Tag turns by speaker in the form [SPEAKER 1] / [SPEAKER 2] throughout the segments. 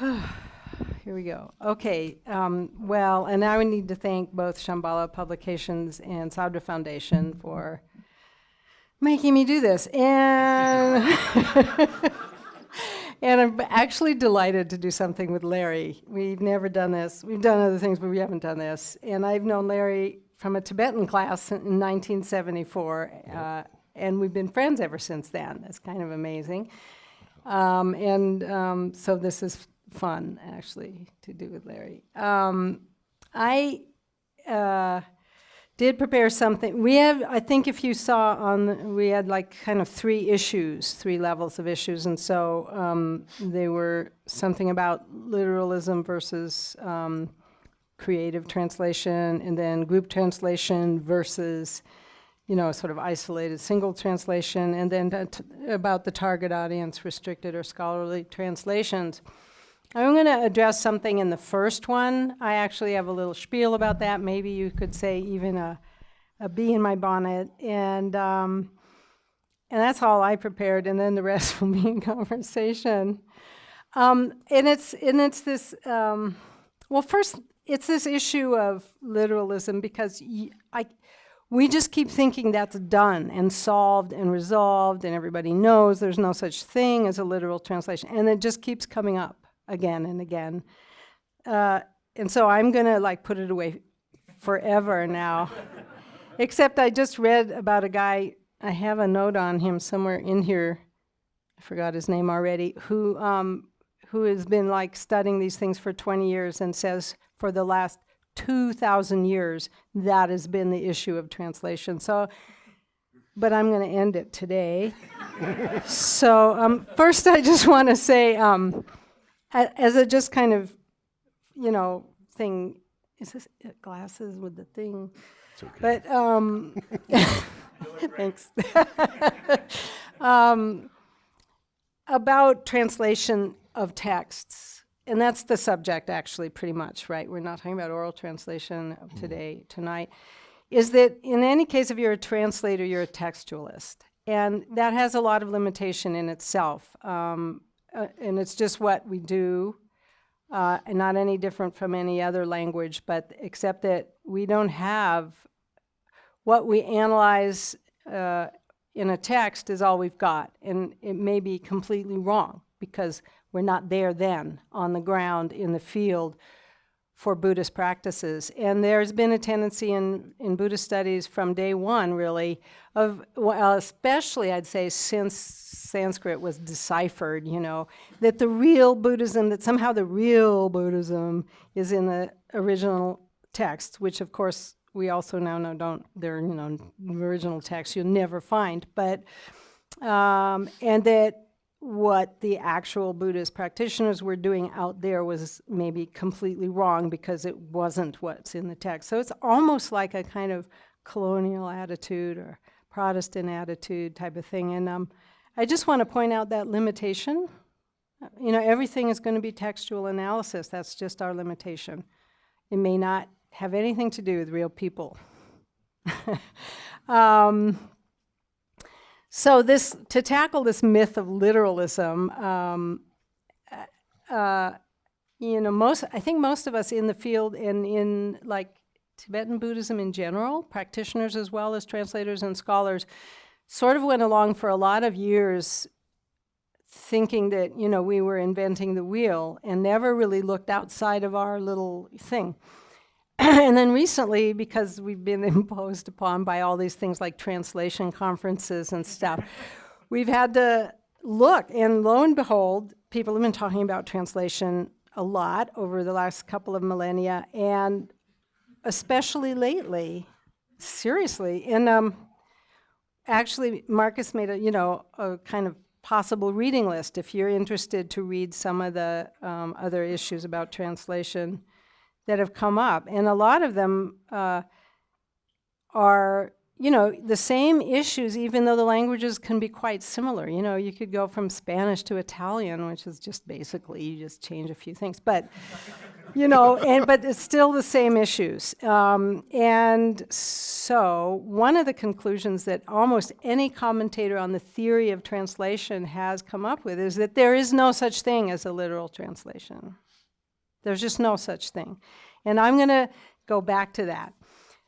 [SPEAKER 1] Here we go. Okay. Well, and now we need to thank both Shambhala Publications and Sadra Foundation for making me do this. And and I'm actually delighted to do something with Larry. We've never done this. We've done other things, but we haven't done this. And I've known Larry from a Tibetan class in 1974, and we've been friends ever since then. It's kind of amazing. So this is fun, actually, to do with Larry. I did prepare something. We have, I think if you saw we had like kind of three levels of issues, and so they were something about literalism versus creative translation, and then group translation versus sort of isolated single translation, and then about the target audience, restricted or scholarly translations. I'm going to address something in the first one. I actually have a little spiel about that. Maybe you could say even a bee in my bonnet, and that's all I prepared, and then the rest will be in conversation. And it's this. Well, first, it's this issue of literalism because we just keep thinking that's done and solved and resolved, and everybody knows there's no such thing as a literal translation, and it just keeps coming up again and again. And so I'm going to put it away forever now. Except I just read about a guy, I have a note on him somewhere in here, I forgot his name already, who has been studying these things for 20 years and says for the last 2,000 years that has been the issue of translation. So, but I'm going to end it today. So first I just want to say, as a just kind of, thing, is this glasses with the thing?
[SPEAKER 2] It's okay.
[SPEAKER 1] But, thanks. About translation of texts, and that's the subject actually pretty much, right? We're not talking about oral translation of tonight, is that in any case, if you're a translator, you're a textualist. And that has a lot of limitation in itself. And it's just what we do, and not any different from any other language, but except that we don't have what we analyze in a text is all we've got. And it may be completely wrong because we're not there then on the ground in the field for Buddhist practices. And there's been a tendency in Buddhist studies from day one, really, especially I'd say since Sanskrit was deciphered, that the real Buddhism, that somehow the real Buddhism is in the original text, which of course we also now know they're, original texts you'll never find, but, and that what the actual Buddhist practitioners were doing out there was maybe completely wrong because it wasn't what's in the text. So it's almost like a kind of colonial attitude or Protestant attitude type of thing. And I just want to point out that limitation. Everything is going to be textual analysis. That's just our limitation. It may not have anything to do with real people. So to tackle this myth of literalism, I think most of us in the field and in Tibetan Buddhism in general, practitioners as well as translators and scholars, sort of went along for a lot of years thinking that, we were inventing the wheel and never really looked outside of our little thing. And then recently, because we've been imposed upon by all these things like translation conferences and stuff, we've had to look, and lo and behold, people have been talking about translation a lot over the last couple of millennia, and especially lately, seriously. And actually, Marcus made a kind of possible reading list if you're interested to read some of the other issues about translation that have come up. And a lot of them are, the same issues, even though the languages can be quite similar. You could go from Spanish to Italian, which is just basically, you just change a few things. But, but it's still the same issues. And so one of the conclusions that almost any commentator on the theory of translation has come up with is that there is no such thing as a literal translation. There's just no such thing. And I'm going to go back to that.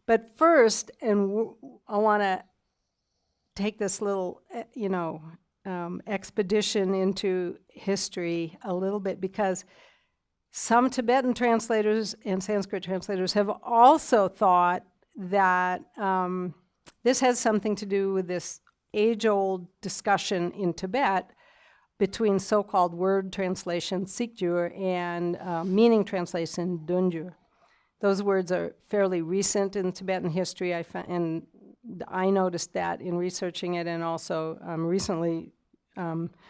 [SPEAKER 1] But first, I want to take this little, expedition into history a little bit, because some Tibetan translators and Sanskrit translators have also thought that this has something to do with this age-old discussion in Tibet between so-called word translation, Sikjur, and meaning translation, Dunjur. Those words are fairly recent in Tibetan history, and I noticed that in researching it, and also recently, confirmed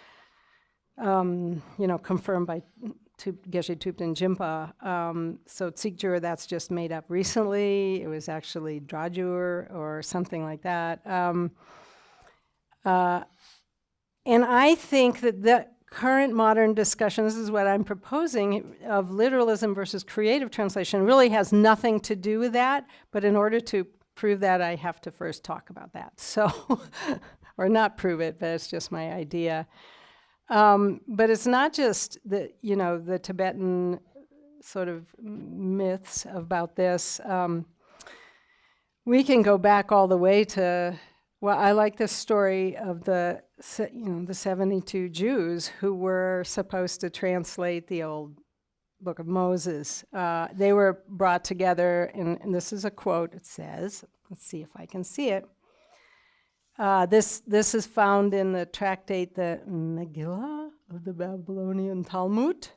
[SPEAKER 1] by Geshe Thupten Jinpa. So Tsikjur, that's just made up recently. It was actually Drajur or something like that. And I think that the current modern discussion, this is what I'm proposing, of literalism versus creative translation really has nothing to do with that, but in order to prove that, I have to first talk about that. So, or not prove it, but it's just my idea. But it's not just the Tibetan sort of myths about this. We can go back all the way to, well, I like this story of the 72 Jews who were supposed to translate the old Book of Moses. They were brought together, and this is a quote. It says, let's see if I can see it. This is found in the tractate, the Megillah of the Babylonian Talmud,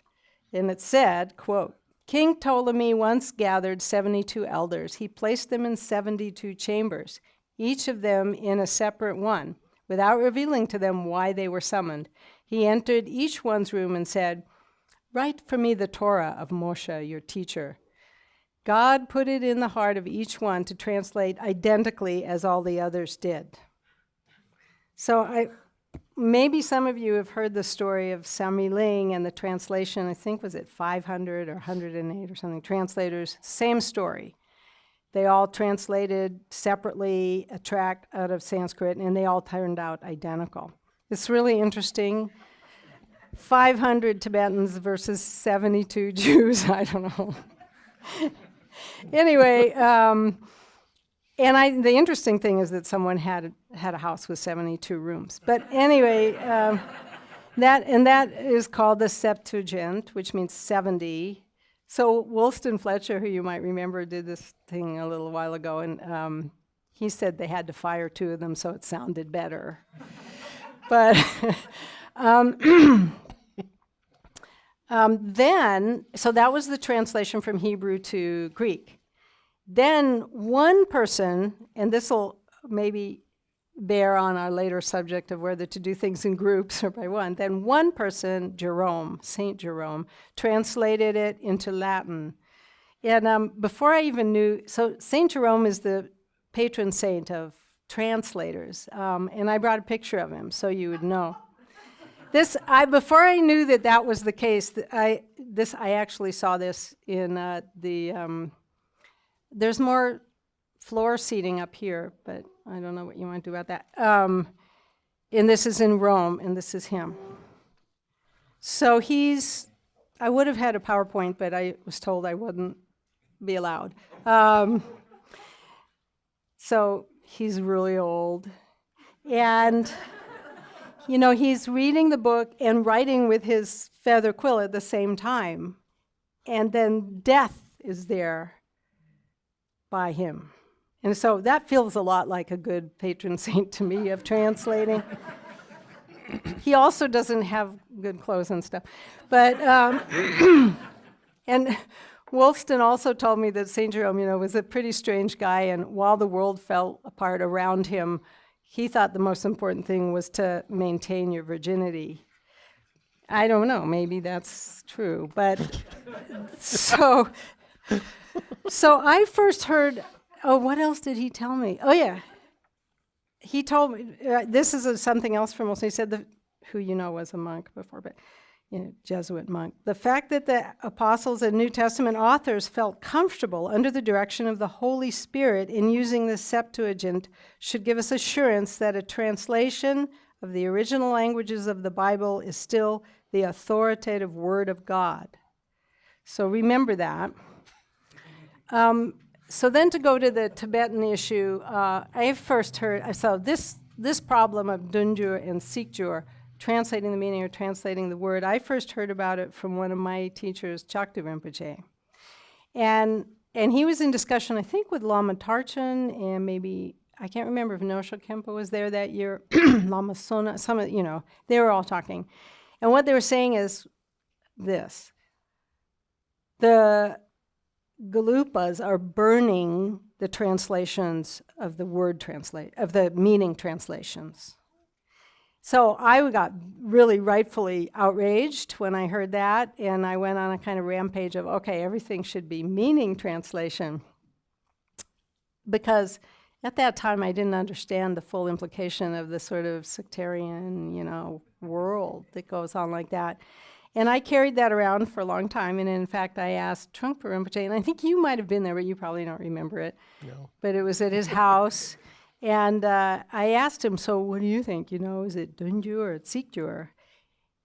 [SPEAKER 1] and it said, quote, King Ptolemy once gathered 72 elders. He placed them in 72 chambers, each of them in a separate one, without revealing to them why they were summoned. He entered each one's room and said, Write for me the Torah of Moshe, your teacher. God put it in the heart of each one to translate identically as all the others did. So maybe some of you have heard the story of Sami Ling and the translation, I think was it 500 or 108 or something, translators, same story. They all translated separately a tract out of Sanskrit, and they all turned out identical. It's really interesting. 500 Tibetans versus 72 Jews, I don't know. Anyway, the interesting thing is that someone had a house with 72 rooms. But anyway, that is called the Septuagint, which means 70. So Woolston Fletcher, who you might remember, did this thing a little while ago, and he said they had to fire 2 of them so it sounded better. But so that was the translation from Hebrew to Greek. Then one person, and this will maybe bear on our later subject of whether to do things in groups or by one, then one person, Jerome, Saint Jerome, translated it into Latin. And before I even knew, so Saint Jerome is the patron saint of translators, and I brought a picture of him so you would know. Before I knew that was the case, I actually saw this in there's more floor seating up here, but I don't know what you want to do about that. And this is in Rome, and this is him. So I would have had a PowerPoint, but I was told I wouldn't be allowed. So he's really old. And he's reading the book and writing with his feather quill at the same time. And then death is there by him. And so that feels a lot like a good patron saint to me of translating. He also doesn't have good clothes and stuff. But, and Woolston also told me that St. Jerome, was a pretty strange guy, and while the world fell apart around him, he thought the most important thing was to maintain your virginity. I don't know, maybe that's true, but so I first heard, what else did he tell me? Oh yeah, he told me, this is something else from Wilson. He said, who was a monk before, but Jesuit monk. The fact that the apostles and New Testament authors felt comfortable under the direction of the Holy Spirit in using the Septuagint should give us assurance that a translation of the original languages of the Bible is still the authoritative Word of God. So remember that. So then to go to the Tibetan issue, I first heard, so this problem of Dunjur and Sikjur, translating the meaning or translating the word, I first heard about it from one of my teachers, Chakta Rinpoche. And he was in discussion, I think, with Lama Tarchan and maybe, I can't remember if Nosha Kempa was there that year, Lama Sona, they were all talking. And what they were saying is this: the Galupas are burning the translations of the of the meaning translations. So I got really rightfully outraged when I heard that, and I went on a kind of rampage of, okay, everything should be meaning translation. Because at that time I didn't understand the full implication of the sort of sectarian, world that goes on like that. And I carried that around for a long time, and in fact I asked Trungpa Rinpoche, and I think you might have been there, but you probably don't remember it.
[SPEAKER 2] No.
[SPEAKER 1] But it was at his house. And I asked him, so what do you think? Is it Dunjur or Sikjur?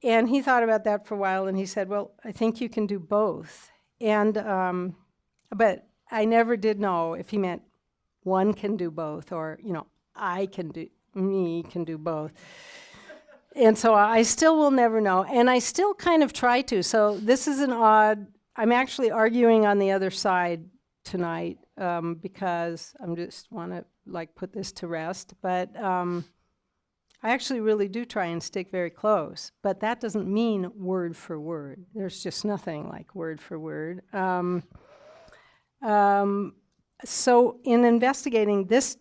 [SPEAKER 1] And he thought about that for a while, and he said, well, I think you can do both. And but I never did know if he meant one can do both, or, me can do both. And so I still will never know. And I still kind of try to. So this is I'm actually arguing on the other side tonight because I just want to put this to rest, but I actually really do try and stick very close, but that doesn't mean word for word. There's just nothing like word for word. So in investigating this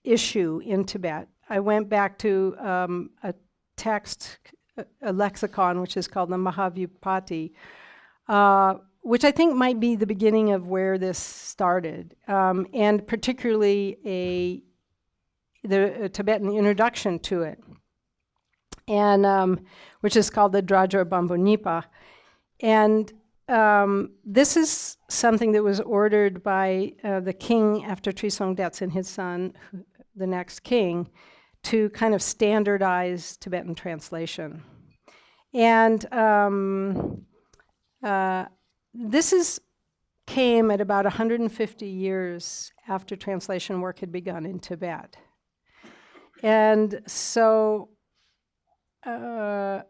[SPEAKER 1] issue in Tibet, I went back to a text, a lexicon, which is called the Mahavyupati, which I think might be the beginning of where this started, and particularly the Tibetan introduction to it, and which is called the Drajra Bambu Nipa. And this is something that was ordered by the king after Trisong Detsen, his son, the next king, to kind of standardize Tibetan translation. And this came at about 150 years after translation work had begun in Tibet. And so, they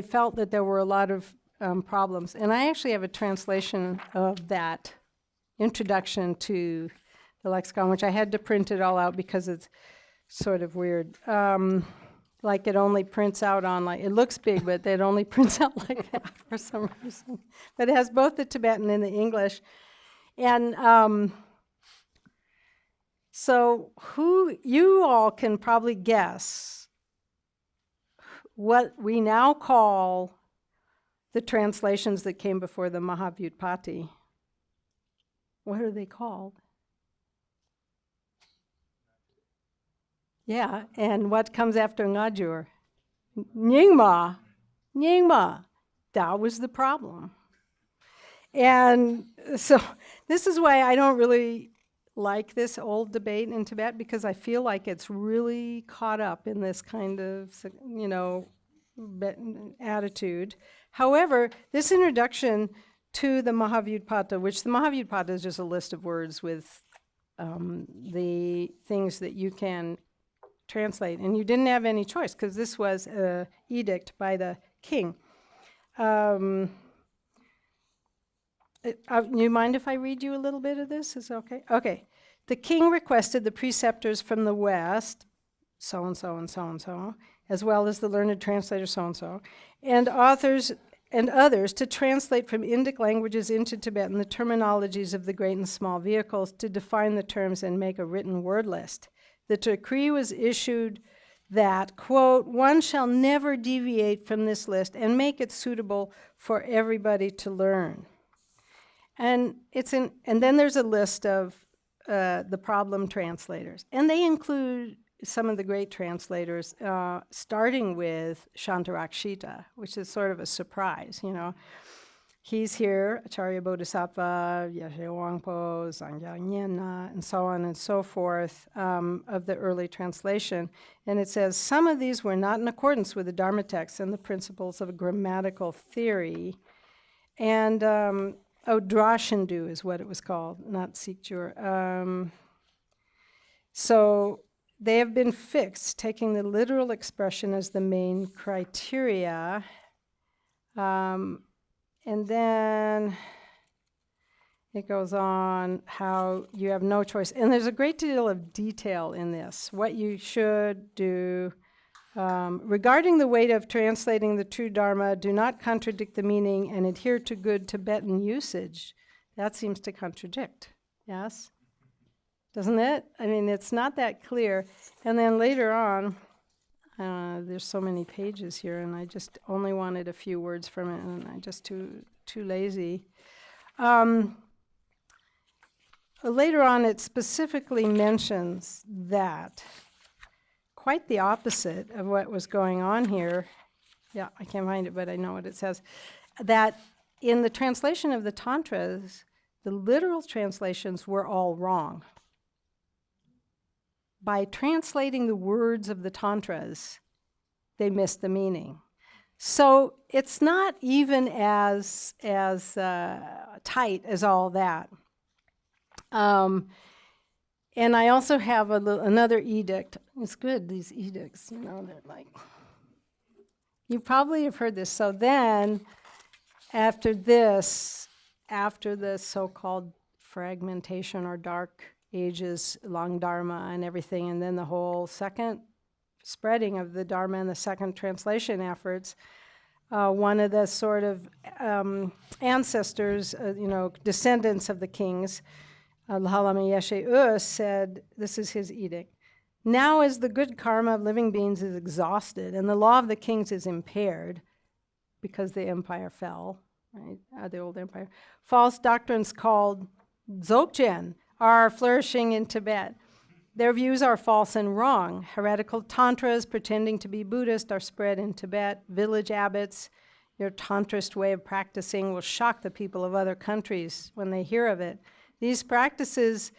[SPEAKER 1] felt that there were a lot of problems. And I actually have a translation of that introduction to the lexicon, which I had to print it all out because it's sort of weird. It only prints out on, it looks big, but it only prints out like that for some reason. But it has both the Tibetan and the English. And so you all can probably guess what we now call the translations that came before the Mahavyutpati. What are they called? Yeah, and what comes after Ngajur? Nyingma. That was the problem. And so this is why I don't really like this old debate in Tibet, because I feel like it's really caught up in this kind of, attitude. However, this introduction to the Mahavyutpata, which the Mahavyutpata is just a list of words with the things that you can translate, and you didn't have any choice because this was an edict by the king. You mind if I read you a little bit of this? Is it okay? Okay. The king requested the preceptors from the West, so-and-so and so-and-so, as well as the learned translator so-and-so, and authors and others to translate from Indic languages into Tibetan the terminologies of the great and small vehicles, to define the terms and make a written word list. The decree was issued that, quote, one shall never deviate from this list and make it suitable for everybody to learn. And then there's a list of the problem translators. And they include some of the great translators, starting with Shantarakshita, which is sort of a surprise, you know. He's here, Acharya Bodhisattva, Yeshe Wangpo, Zangya Nyena, and so on and so forth, of the early translation. And it says, some of these were not in accordance with the Dharma text and the principles of grammatical theory. And, Drashindu is what it was called, not Sikjur. So they have been fixed, taking the literal expression as the main criteria. And then it goes on how you have no choice. And there's a great deal of detail in this, what you should do. Regarding the weight of translating the true Dharma, do not contradict the meaning and adhere to good Tibetan usage. That seems to contradict, yes? Doesn't it? I mean, it's not that clear. And then later on, there's so many pages here, and I just only wanted a few words from it, and I'm just too lazy. Later on, it specifically mentions that quite the opposite of what was going on here. Yeah, I can't find it, but I know what it says. That in the translation of the Tantras, the literal translations were all wrong. By translating the words of the Tantras, they missed the meaning. So it's not even as tight as all that. And I also have another edict. It's good, these edicts, you know, they're like, you probably have heard this. So then, after this, after the so-called fragmentation or dark ages, long Dharma and everything, and then the whole second spreading of the Dharma and the second translation efforts, one of the sort of ancestors, descendants of the kings, Lahalama Yeshe said, this is his edict, now as the good karma of living beings is exhausted and the law of the kings is impaired, because the empire fell, right, the old empire, false doctrines called Dzogchen are flourishing in Tibet. Their views are false and wrong. Heretical tantras pretending to be Buddhist are spread in Tibet. Village abbots, your tantrist way of practicing will shock the people of other countries when they hear of it. These practices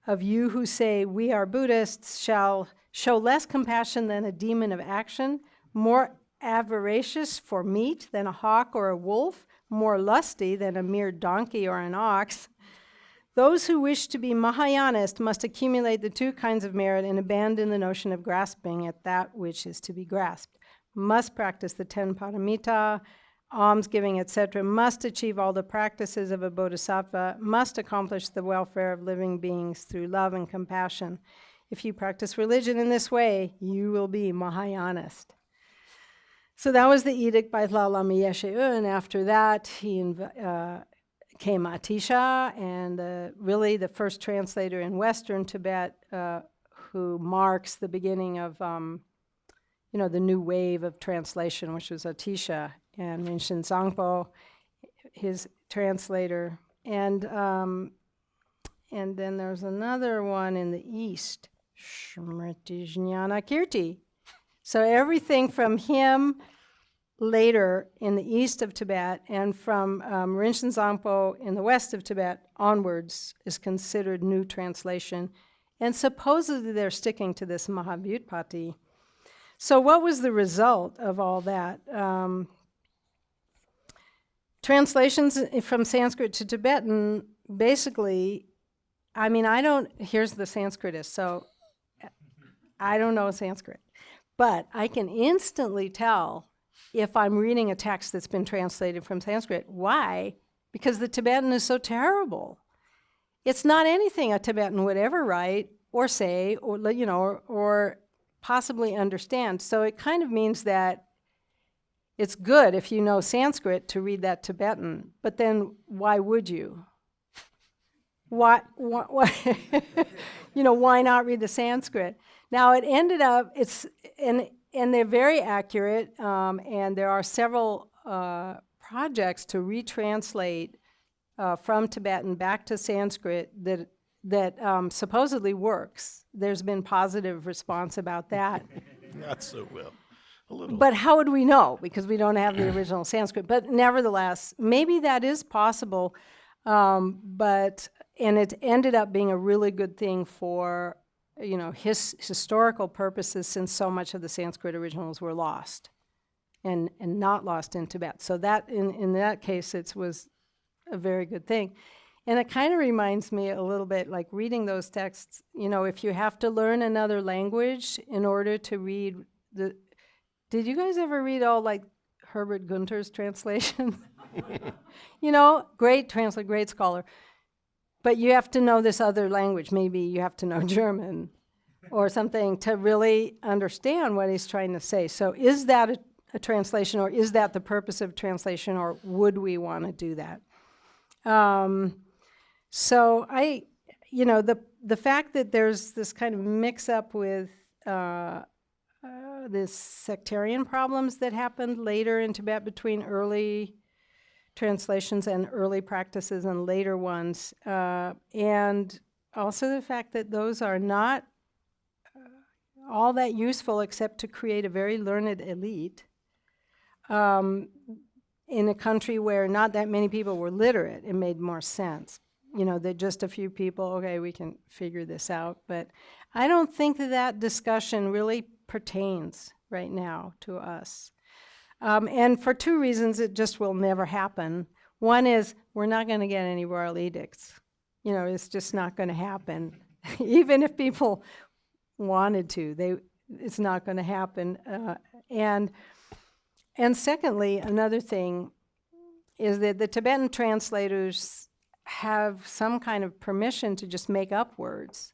[SPEAKER 1] of you who say we are Buddhists shall show less compassion than a demon of action, more avaricious for meat than a hawk or a wolf, more lusty than a mere donkey or an ox. Those who wish to be Mahayanist must accumulate the two kinds of merit and abandon the notion of grasping at that which is to be grasped. Must practice the 10 paramita, almsgiving, etc., must achieve all the practices of a bodhisattva, must accomplish the welfare of living beings through love and compassion. If you practice religion in this way, you will be Mahayanist. So that was the edict by Lama Yeshe, and after that he came Atisha, and really the first translator in Western Tibet, who marks the beginning of the new wave of translation, which was Atisha, and Rinchen Zangpo, his translator, and then there's another one in the east, Smriti Jnana Kirti. So everything from him later in the east of Tibet and from Rinchen Zangpo in the west of Tibet onwards is considered new translation. And supposedly they're sticking to this Mahavyutpati. So what was the result of all that? Translations from Sanskrit to Tibetan, basically, here's the Sanskritist, so I don't know Sanskrit, but I can instantly tell if I'm reading a text that's been translated from Sanskrit. Why? Because the Tibetan is so terrible. It's not anything a Tibetan would ever write or say or possibly understand. So it kind of means that it's good if you know Sanskrit to read that Tibetan, but then why would you? Why why not read the Sanskrit? Now it ended up, and they're very accurate, and there are several projects to retranslate from Tibetan back to Sanskrit that that supposedly works. There's been positive response about that.
[SPEAKER 2] Not so well. A little.
[SPEAKER 1] But how would we know? Because we don't have the original Sanskrit. But nevertheless, maybe that is possible. And it ended up being a really good thing for, historical purposes, since so much of the Sanskrit originals were lost and not lost in Tibet. So that, in that case, it was a very good thing. And it kind of reminds me a little bit like reading those texts, if you have to learn another language in order to read did you guys ever read all like Herbert Gunter's translation? Great translator, great scholar. But you have to know this other language. Maybe you have to know German or something to really understand what he's trying to say. So is that a translation, or is that the purpose of translation, or would we want to do that? So the fact that there's this kind of mix-up with this sectarian problems that happened later in Tibet between early translations and early practices and later ones, and also the fact that those are not all that useful except to create a very learned elite in a country where not that many people were literate. It made more sense. That just a few people, okay, we can figure this out. But I don't think that discussion really pertains right now to us. And for two reasons, it just will never happen. One is we're not going to get any royal edicts. It's just not going to happen. Even if people wanted to, it's not going to happen. And secondly, another thing is that the Tibetan translators have some kind of permission to just make up words.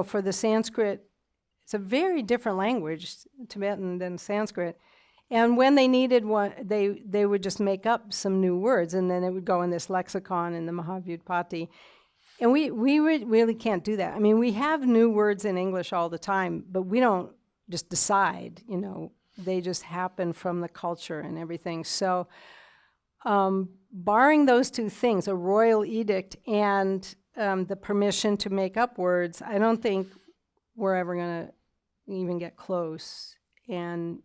[SPEAKER 1] For the Sanskrit, it's a very different language, Tibetan, than Sanskrit. And when they needed one, they would just make up some new words, and then it would go in this lexicon in the Mahavyutpati. And we really can't do that. I mean, we have new words in English all the time, but we don't just decide, they just happen from the culture and everything. So barring those two things, a royal edict and the permission to make up words, I don't think we're ever going to even get close, and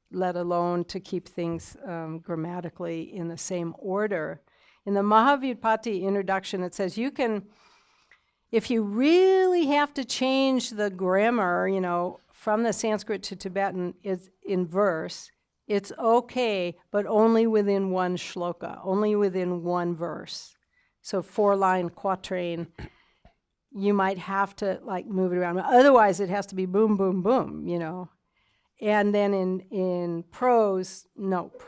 [SPEAKER 1] let alone to keep things grammatically in the same order. In the Mahavyutpati introduction, it says you can, if you really have to change the grammar, from the Sanskrit to Tibetan is in verse, it's okay, but only within one shloka, only within one verse. So 4-line quatrain, you might have to move it around. Otherwise, it has to be boom, boom, boom, And then in prose, nope,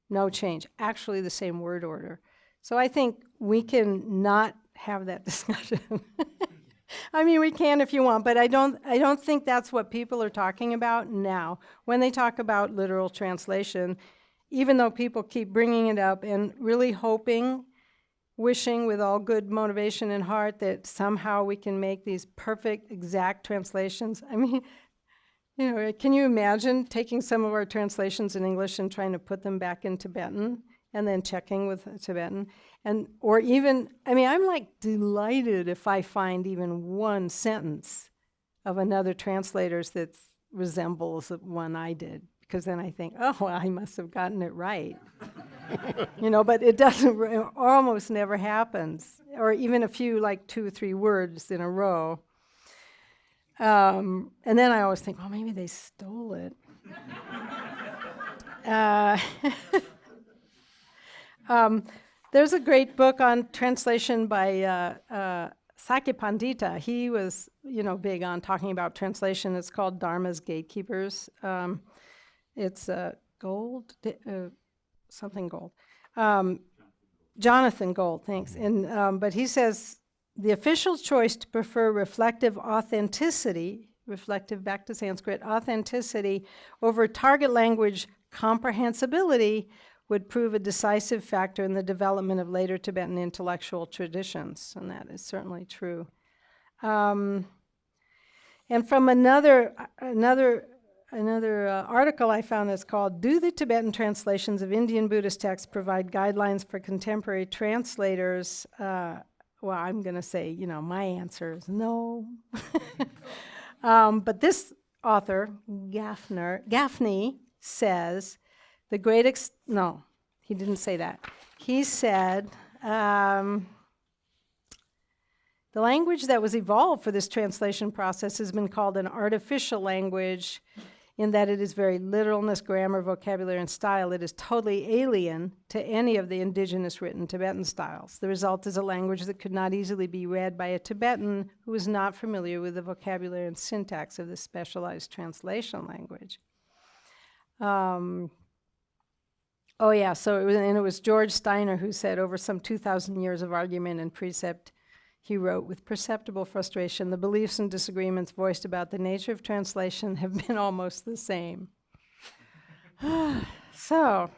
[SPEAKER 1] no change. Actually, the same word order. So I think we can not have that discussion. I mean, we can if you want, but I don't think that's what people are talking about now. When they talk about literal translation, even though people keep bringing it up and really hoping, wishing with all good motivation and heart that somehow we can make these perfect, exact translations. I mean, can you imagine taking some of our translations in English and trying to put them back in Tibetan and then checking with Tibetan? Or even, I'm delighted if I find even one sentence of another translator's that resembles the one I did, because then I think, oh, well, I must have gotten it right. But it doesn't, it almost never happens. Or even a few, 2 or 3 words in a row. And then I always think, well, maybe they stole it. There's a great book on translation by Sakya Pandita. He was, big on talking about translation. It's called Dharma's Gatekeepers. It's Gold, something Gold. Jonathan Gold, thanks. And but he says the official choice to prefer reflective authenticity, reflective back to Sanskrit, authenticity over target language comprehensibility would prove a decisive factor in the development of later Tibetan intellectual traditions, and that is certainly true. And from another article I found that's called "Do the Tibetan Translations of Indian Buddhist Texts Provide Guidelines for Contemporary Translators?" well, I'm going to say, my answer is no. But this author, Gaffney, says the great, no, he didn't say that. He said, the language that was evolved for this translation process has been called an artificial language in that it is very literalness, grammar, vocabulary, and style. It is totally alien to any of the indigenous written Tibetan styles. The result is a language that could not easily be read by a Tibetan who is not familiar with the vocabulary and syntax of this specialized translation language. So it was George Steiner who said, over some 2,000 years of argument and precept, he wrote, with perceptible frustration, the beliefs and disagreements voiced about the nature of translation have been almost the same. So,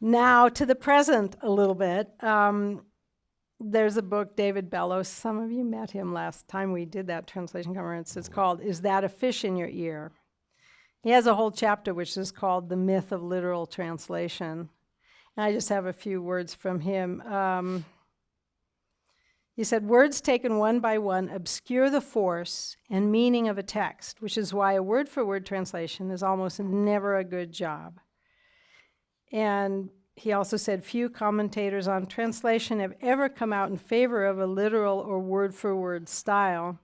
[SPEAKER 1] now to the present a little bit. There's a book, David Bellows, some of you met him last time we did that translation conference. It's called, Is That a Fish in Your Ear? He has a whole chapter which is called The Myth of Literal Translation. And I just have a few words from him. He said, words taken one by one obscure the force and meaning of a text, which is why a word-for-word translation is almost never a good job. And he also said, few commentators on translation have ever come out in favor of a literal or word-for-word style.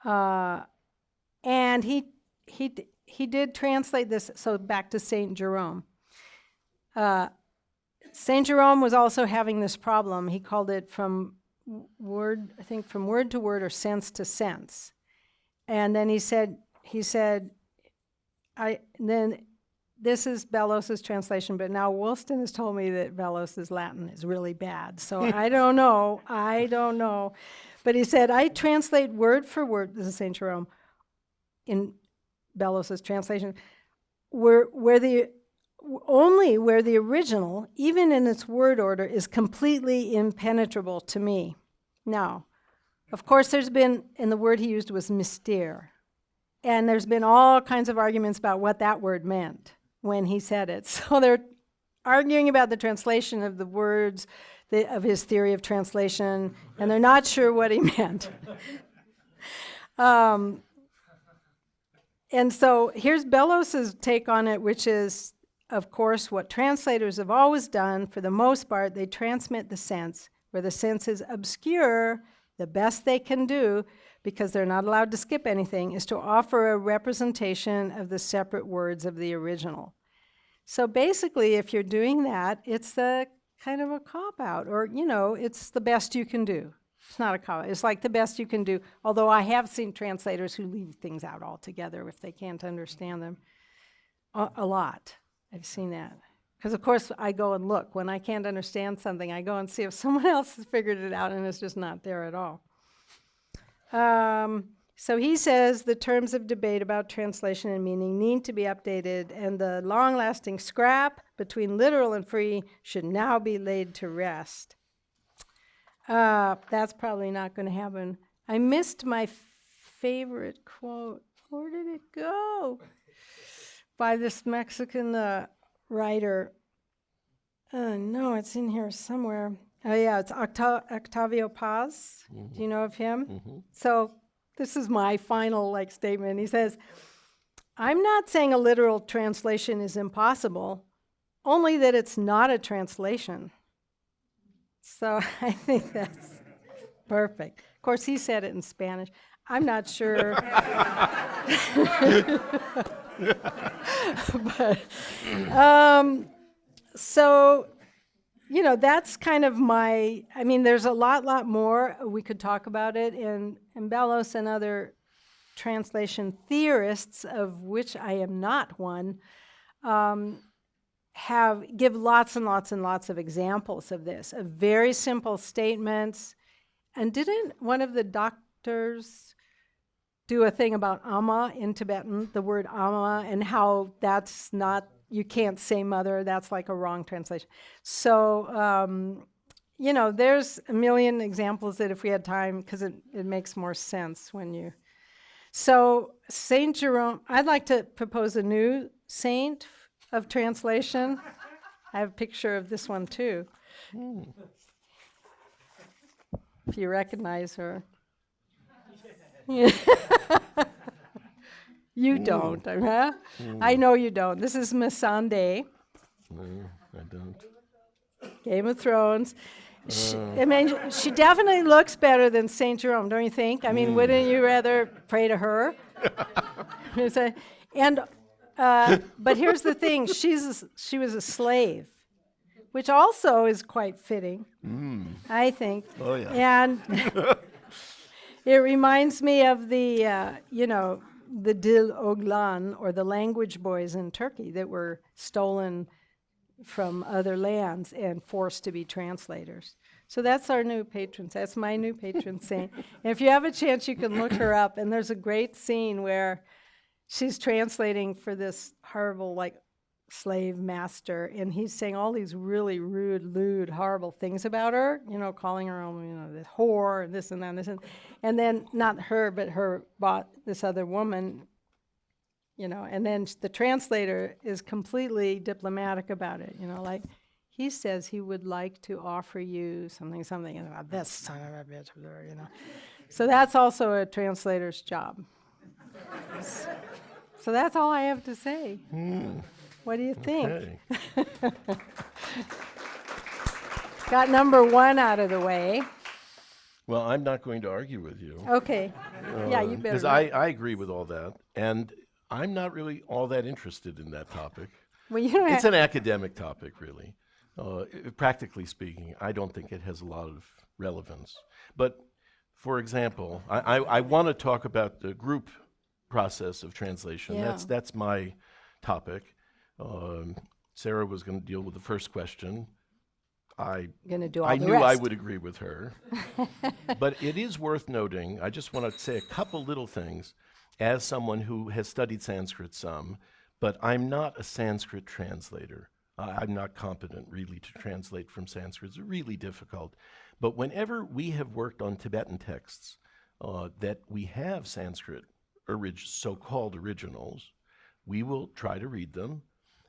[SPEAKER 1] And he did translate this, so back to St. Jerome. St. Jerome was also having this problem. He called it from word to word or sense to sense. And then he said, this is Bellows' translation, but now Woolston has told me that Bellows' Latin is really bad. So I don't know. But he said, I translate word for word, this is St. Jerome, in Bellows' translation, where the original, even in its word order, is completely impenetrable to me. Now, of course, there's been, and the word he used was mystère, and there's been all kinds of arguments about what that word meant when he said it. So they're arguing about the translation of the words of his theory of translation, and they're not sure what he meant. And so here's Bellows' take on it, which is, of course, what translators have always done. For the most part, they transmit the sense. Where the sense is obscure, the best they can do, because they're not allowed to skip anything, is to offer a representation of the separate words of the original. So basically, if you're doing that, it's a kind of a cop-out, or, it's the best you can do. It's not a cop-out. It's like the best you can do, although I have seen translators who leave things out altogether if they can't understand them. A lot. I've seen that. Because, of course, I go and look. When I can't understand something, I go and see if someone else has figured it out, and it's just not there at all. So he says the terms of debate about translation and meaning need to be updated, and the long-lasting scrap between literal and free should now be laid to rest. That's probably not going to happen. I missed my favorite quote. Where did it go? By this Mexican writer. No, it's in here somewhere. Oh, yeah, it's Octavio Paz. Mm-hmm. Do you know of him? Mm-hmm. So this is my final statement. He says, I'm not saying a literal translation is impossible, only that it's not a translation. So I think that's perfect. Of course, he said it in Spanish. I'm not sure. But, so, that's kind of there's a lot more. We could talk about it, and Bellows and other translation theorists, of which I am not one, give lots and lots and lots of examples of this, of very simple statements. And didn't one of the doctors do a thing about ama in Tibetan, the word ama, and how that's not, you can't say mother, that's like a wrong translation. So, there's a million examples that if we had time, because it makes more sense when you... So, St. Jerome, I'd like to propose a new saint of translation. I have a picture of this one too. if you recognize her. You don't, huh? I know you don't. This is Missandei,
[SPEAKER 2] No, I don't.
[SPEAKER 1] Game of Thrones. She definitely looks better than Saint Jerome, don't you think? I mean, wouldn't you rather pray to her? But here's the thing: she was a slave, which also is quite fitting, I think.
[SPEAKER 2] Oh, yeah.
[SPEAKER 1] And it reminds me of the Dil Oglan, or the language boys in Turkey that were stolen from other lands and forced to be translators. So that's our new patron. That's my new patron saint. And if you have a chance, you can look her up. And there's a great scene where she's translating for this horrible, slave master, and he's saying all these really rude, lewd, horrible things about her, calling her this whore and this and that and this. And then, not her, but this other woman, and then the translator is completely diplomatic about it, he says he would like to offer you something, and about this son of a bitch, So that's also a translator's job. So that's all I have to say. What do you think?
[SPEAKER 2] Okay.
[SPEAKER 1] Got number 1 out of the way.
[SPEAKER 2] Well, I'm not going to argue with you.
[SPEAKER 1] Okay. Yeah, you better.
[SPEAKER 2] Because I agree with all that. And I'm not really all that interested in that topic.
[SPEAKER 1] Well, you don't
[SPEAKER 2] It's
[SPEAKER 1] have,
[SPEAKER 2] an academic topic, really. Practically speaking, I don't think it has a lot of relevance. But, for example, I want to talk about the group process of translation.
[SPEAKER 1] Yeah.
[SPEAKER 2] That's my topic. Sarah was going to deal with the first question.
[SPEAKER 1] going to do all
[SPEAKER 2] I
[SPEAKER 1] the
[SPEAKER 2] knew
[SPEAKER 1] rest.
[SPEAKER 2] I would agree with her. But it is worth noting, I just want to say a couple little things as someone who has studied Sanskrit some, but I'm not a Sanskrit translator. I'm not competent really to translate from Sanskrit. It's really difficult. But whenever we have worked on Tibetan texts that we have Sanskrit so-called originals, we will try to read them.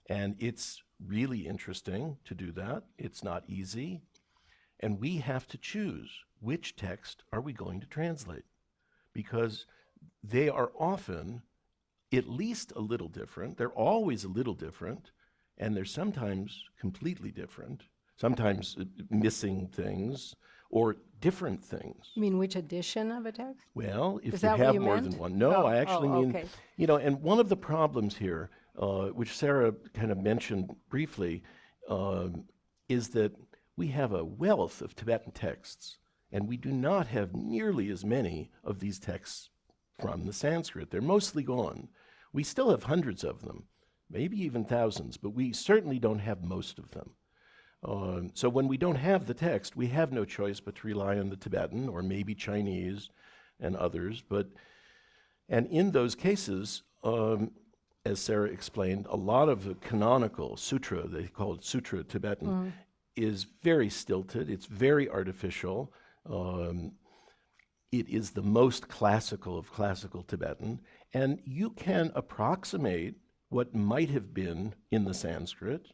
[SPEAKER 2] And it's really interesting to do that. It's not easy. And we have to choose which text are we going to translate, because they are often at least a little different. They're always a little different, and they're sometimes completely different, sometimes missing things or different things.
[SPEAKER 1] You mean which edition of a text?
[SPEAKER 2] Well, if
[SPEAKER 1] Is
[SPEAKER 2] you
[SPEAKER 1] that what
[SPEAKER 2] have
[SPEAKER 1] you
[SPEAKER 2] more
[SPEAKER 1] meant?
[SPEAKER 2] than one. No,
[SPEAKER 1] Oh,
[SPEAKER 2] I actually mean,
[SPEAKER 1] okay.
[SPEAKER 2] and one of the problems here, which Sarah kind of mentioned briefly, is that we have a wealth of Tibetan texts, and we do not have nearly as many of these texts from the Sanskrit. They're mostly gone. We still have hundreds of them, maybe even thousands, but we certainly don't have most of them. So when we don't have the text, we have no choice but to rely on the Tibetan or maybe Chinese and others. And in those cases, as Sarah explained, a lot of the canonical sutra, they call it sutra Tibetan, is very stilted. It's very artificial. It is the most classical of classical Tibetan. And you can approximate what might have been in the Sanskrit.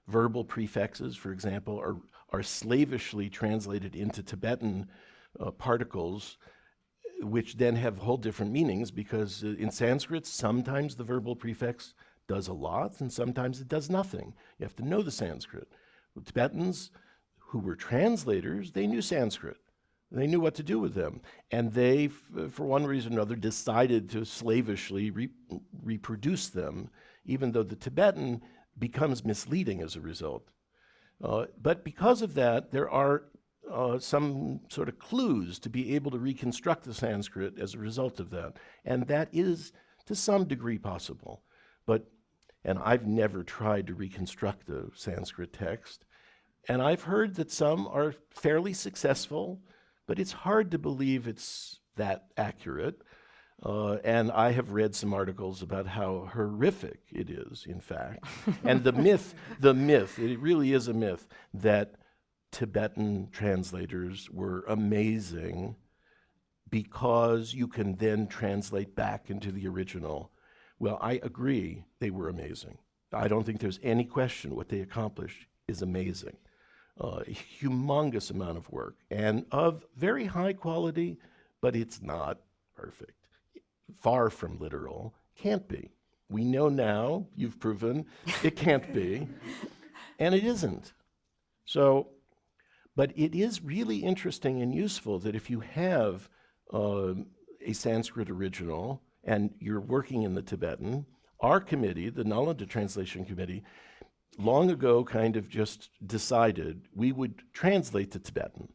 [SPEAKER 2] Verbal prefixes, for example, are slavishly translated into Tibetan particles, which then have whole different meanings, because in Sanskrit, sometimes the verbal prefix does a lot, and sometimes it does nothing. You have to know the Sanskrit. With Tibetans, who were translators, they knew Sanskrit. They knew what to do with them. And they, for one reason or another, decided to slavishly reproduce them, even though the Tibetan becomes misleading as a result. But because of that, there are some sort of clues to be able to reconstruct the Sanskrit as a result of that. And that is, to some degree, possible. And I've never tried to reconstruct a Sanskrit text. And I've heard that some are fairly successful, but it's hard to believe it's that accurate. And I have read some articles about how horrific it is, in fact. And the myth, it really is a myth, that Tibetan translators were amazing because you can then translate back into the original. Well, I agree, they were amazing. I don't think there's any question what they accomplished is amazing. A humongous amount of work and of very high quality, but it's not perfect. Far from literal, can't be. We know now, you've proven, it can't be, and it isn't. So, but it is really interesting and useful that if you have a Sanskrit original and you're working in the Tibetan, our committee, the Nalanda Translation Committee, long ago kind of just decided we would translate to Tibetan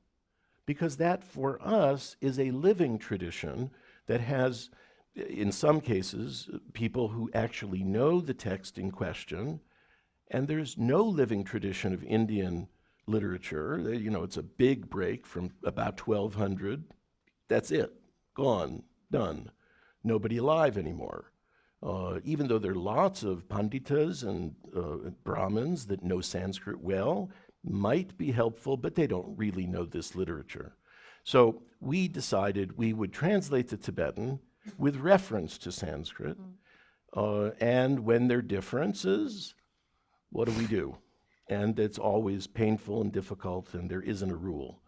[SPEAKER 2] because that for us is a living tradition that has, in some cases, people who actually know the text in question, and there's no living tradition of Indian literature. You know, it's a big break from about 1200. That's it, gone, done. Nobody alive anymore. Even though there are lots of panditas and Brahmins that know Sanskrit well, might be helpful, but they don't really know this literature. So we decided we would translate the Tibetan with reference to Sanskrit, and when there are differences, what do we do? And it's always painful and difficult, and there isn't a rule.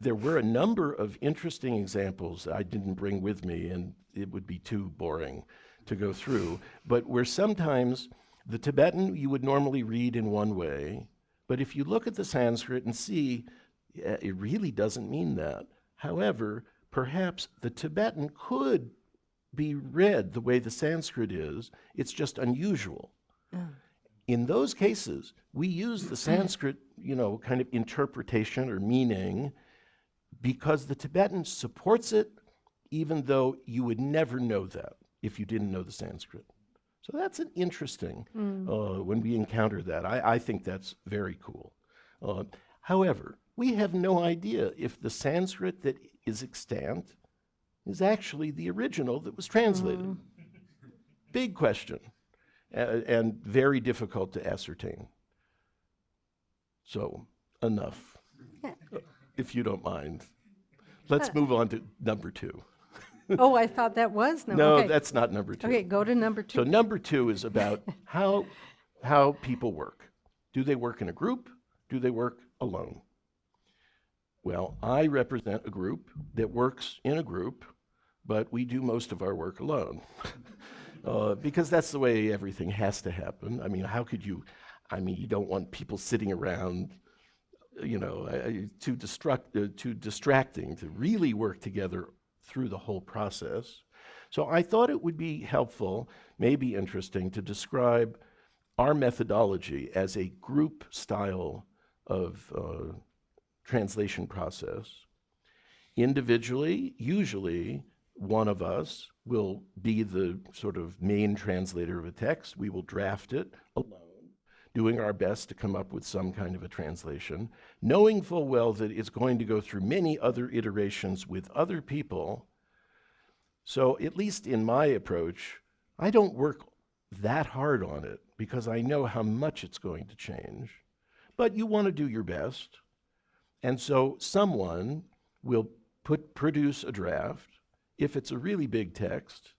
[SPEAKER 2] There were a number of interesting examples I didn't bring with me, and it would be too boring to go through, but where sometimes the Tibetan you would normally read in one way, but if you look at the Sanskrit and see, it really doesn't mean that. However, perhaps the Tibetan could be read the way the Sanskrit is, it's just unusual. In those cases, we use the Sanskrit, kind of interpretation or meaning because the Tibetan supports it, even though you would never know that if you didn't know the Sanskrit. So that's an interesting, when we encounter that. I think that's very cool. However, we have no idea if the Sanskrit that is extant is actually the original that was translated. Big question. And very difficult to ascertain. So, enough, if you don't mind. Let's move on to number 2.
[SPEAKER 1] Oh, I thought that was number.
[SPEAKER 2] No,
[SPEAKER 1] Okay.
[SPEAKER 2] that's not number 2.
[SPEAKER 1] Okay, go to number 2.
[SPEAKER 2] So number 2 is about how people work. Do they work in a group? Do they work alone? Well, I represent a group that works in a group, but we do most of our work alone. Because that's the way everything has to happen. I mean, how could you, you don't want people sitting around, too distracting to really work together through the whole process. So I thought it would be helpful, maybe interesting, to describe our methodology as a group style of translation process. Individually, usually, one of us will be the sort of main translator of a text. We will draft it alone, doing our best to come up with some kind of a translation, knowing full well that it's going to go through many other iterations with other people. So at least in my approach, I don't work that hard on it because I know how much it's going to change. But you want to do your best. And so someone will produce a draft. If it's a really big text,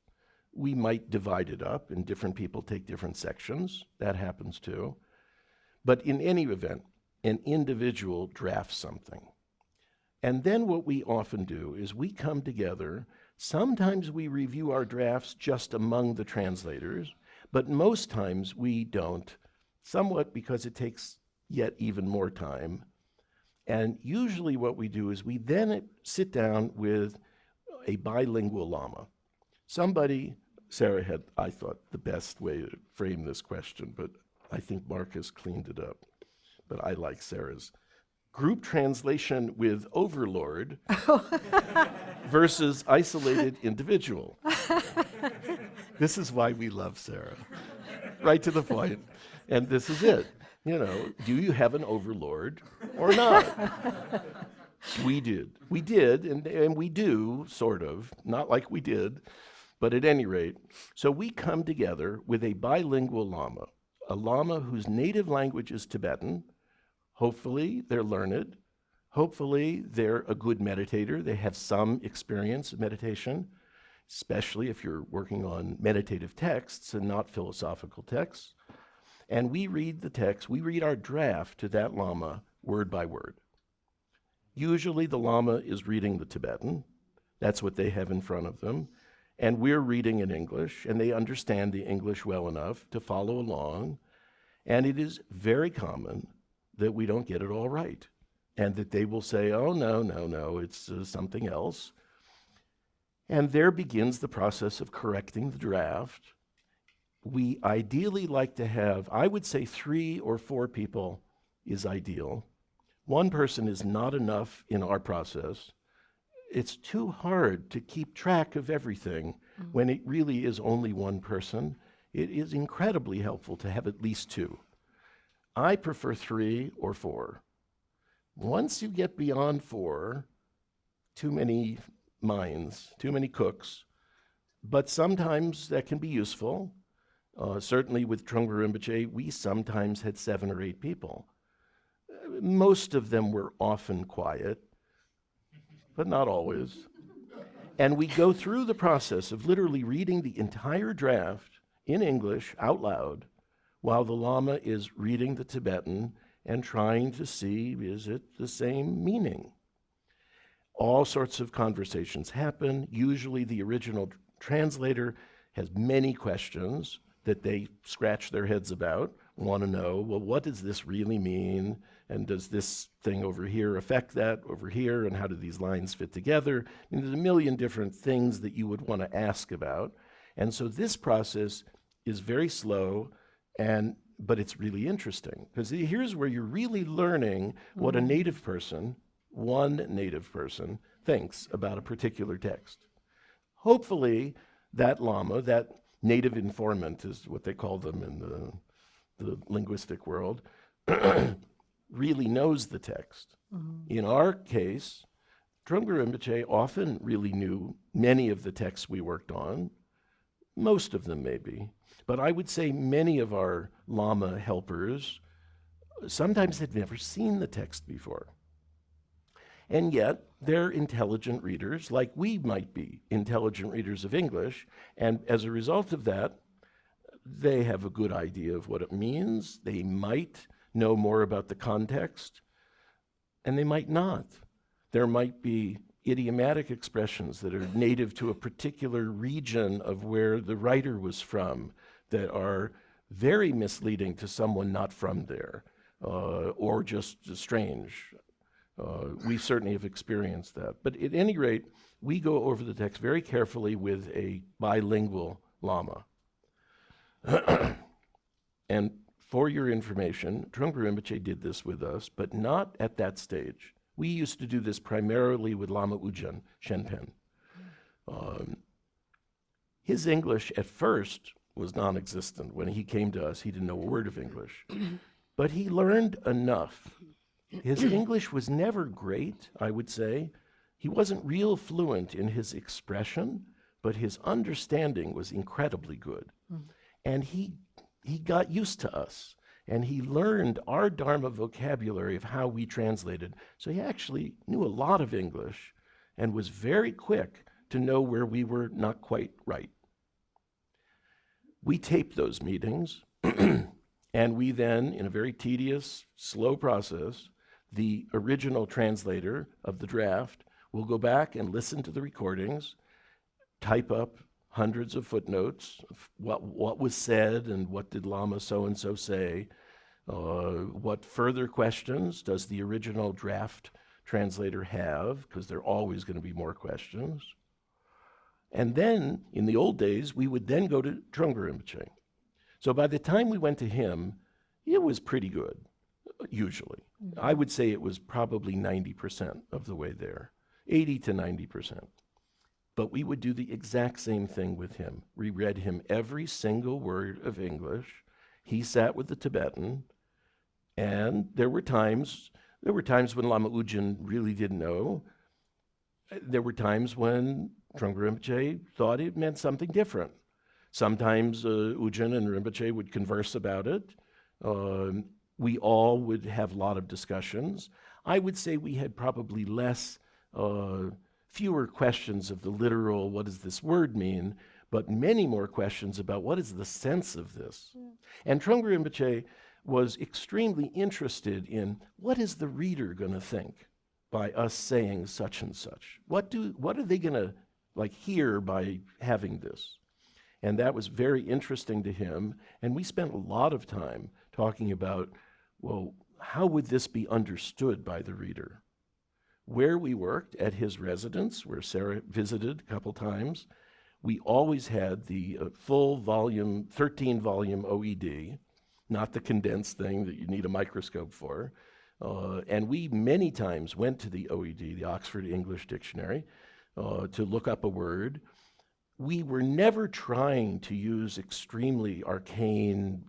[SPEAKER 2] we might divide it up and different people take different sections. That happens too. But in any event, an individual drafts something. And then what we often do is we come together. Sometimes we review our drafts just among the translators, but most times we don't, somewhat because it takes yet even more time. And usually what we do is we then sit down with a bilingual lama. Sarah had, I thought, the best way to frame this question, but I think Marcus cleaned it up. But I like Sarah's. Group translation with overlord versus isolated individual. This is why we love Sarah. Right to the point. And this is it. Do you have an overlord or not? We did, and we do, sort of, not like we did, but at any rate. So we come together with a bilingual lama, a lama whose native language is Tibetan. Hopefully they're learned. Hopefully they're a good meditator. They have some experience of meditation, especially if you're working on meditative texts and not philosophical texts. And we read the text, we read our draft to that Lama word by word. Usually the Lama is reading the Tibetan. That's what they have in front of them. And we're reading in English, and they understand the English well enough to follow along. And it is very common that we don't get it all right, and that they will say, oh, no, it's something else. And there begins the process of correcting the draft. We ideally like to have, I would say 3 or 4 people is ideal. 1 person is not enough in our process. It's too hard to keep track of everything when it really is only 1 person. It is incredibly helpful to have at least 2. I prefer 3 or 4. Once you get beyond 4, too many minds, too many cooks, but sometimes that can be useful. Certainly with Trungpa Rinpoche, we sometimes had 7 or 8 people. Most of them were often quiet, but not always. And we go through the process of literally reading the entire draft in English out loud while the Lama is reading the Tibetan and trying to see, is it the same meaning? All sorts of conversations happen. Usually the original translator has many questions that they scratch their heads about, want to know, well, what does this really mean? And does this thing over here affect that over here? And how do these lines fit together? I mean, there's a million different things that you would want to ask about. And so this process is very slow, but it's really interesting, because here's where you're really learning what a native person, one native person, thinks about a particular text. Hopefully, that Lama, that native informant is what they call them in the linguistic world, really knows the text. In our case, Trungpa Rinpoche often really knew many of the texts we worked on, most of them maybe, but I would say many of our Lama helpers sometimes had never seen the text before. And yet, they're intelligent readers, like we might be intelligent readers of English, and as a result of that, they have a good idea of what it means. They might know more about the context, and they might not. There might be idiomatic expressions that are native to a particular region of where the writer was from that are very misleading to someone not from there, or just strange. We certainly have experienced that. But at any rate, we go over the text very carefully with a bilingual Lama. And for your information, Trungpa Rinpoche did this with us, but not at that stage. We used to do this primarily with Lama Ujjan Shenpen. His English at first was non-existent. When he came to us, he didn't know a word of English. But he learned enough. His English was never great, I would say. He wasn't real fluent in his expression, but his understanding was incredibly good. And he got used to us, and he learned our Dharma vocabulary of how we translated. So he actually knew a lot of English and was very quick to know where we were not quite right. We taped those meetings, and we then, in a very tedious, slow process, the original translator of the draft will go back and listen to the recordings, type up hundreds of footnotes, of what was said and what did Lama so-and-so say, what further questions does the original draft translator have, because there are always going to be more questions. And then, in the old days, we would then go to Trungpa Rinpoche. So by the time we went to him, it was pretty good, usually. I would say it was probably 90% of the way there, 80 to 90%. But we would do the exact same thing with him. We read him every single word of English. He sat with the Tibetan, and there were times when Lama Ujjan really didn't know. There were times when Trungpa Rinpoche thought it meant something different. Sometimes Ujjan and Rinpoche would converse about it. We all would have a lot of discussions. I would say we had probably fewer questions of the literal, what does this word mean? but many more questions about what is the sense of this. And Trungpa Rinpoche was extremely interested in what is the reader going to think by us saying such and such? What are they going to hear by having this? And that was very interesting to him. And we spent a lot of time talking about, well, how would this be understood by the reader? Where we worked, at his residence, where Sarah visited a couple times, we always had the full volume, 13-volume OED, not the condensed thing that you need a microscope for. And we many times went to the OED, the Oxford English Dictionary, to look up a word. We were never trying to use extremely arcane,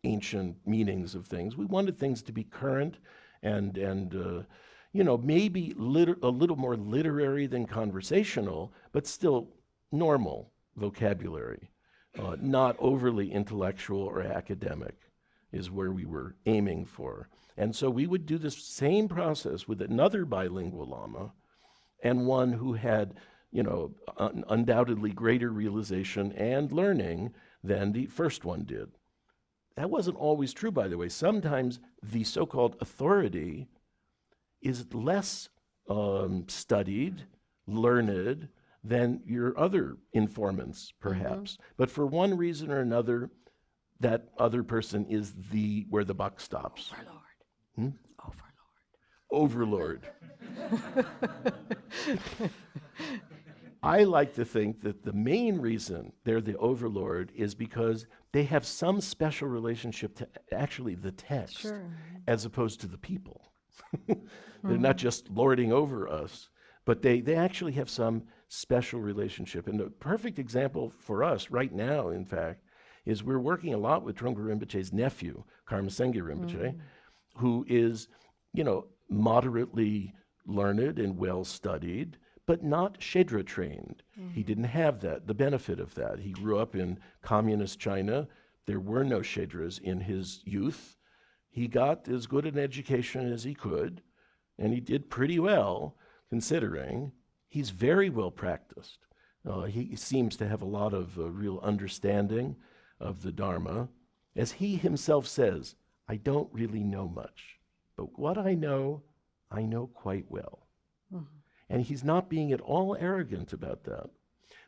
[SPEAKER 2] ancient meanings of things. We wanted things to be current and maybe a little more literary than conversational, but still normal vocabulary, not overly intellectual or academic is where we were aiming for. And so we would do this same process with another bilingual Lama and one who had undoubtedly greater realization and learning than the first one did. That wasn't always true, by the way. Sometimes the so-called authority is less studied, learned than your other informants, perhaps. But for one reason or another, that other person is where the buck stops.
[SPEAKER 1] Overlord.
[SPEAKER 2] Overlord. I like to think that the main reason they're the overlord is because they have some special relationship to actually the text, as opposed to the people. They're not just lording over us, but they actually have some special relationship. And the perfect example for us right now, in fact, is we're working a lot with Trungpa Rinpoche's nephew, Karma Sengye Rinpoche, who is, moderately learned and well-studied, but not Shedra trained. He didn't have the benefit of that. He grew up in communist China. There were no Shedras in his youth. He got as good an education as he could, and he did pretty well, considering. He's very well practiced. He seems to have a lot of real understanding of the Dharma. As he himself says, I don't really know much, but what I know quite well. And he's not being at all arrogant about that.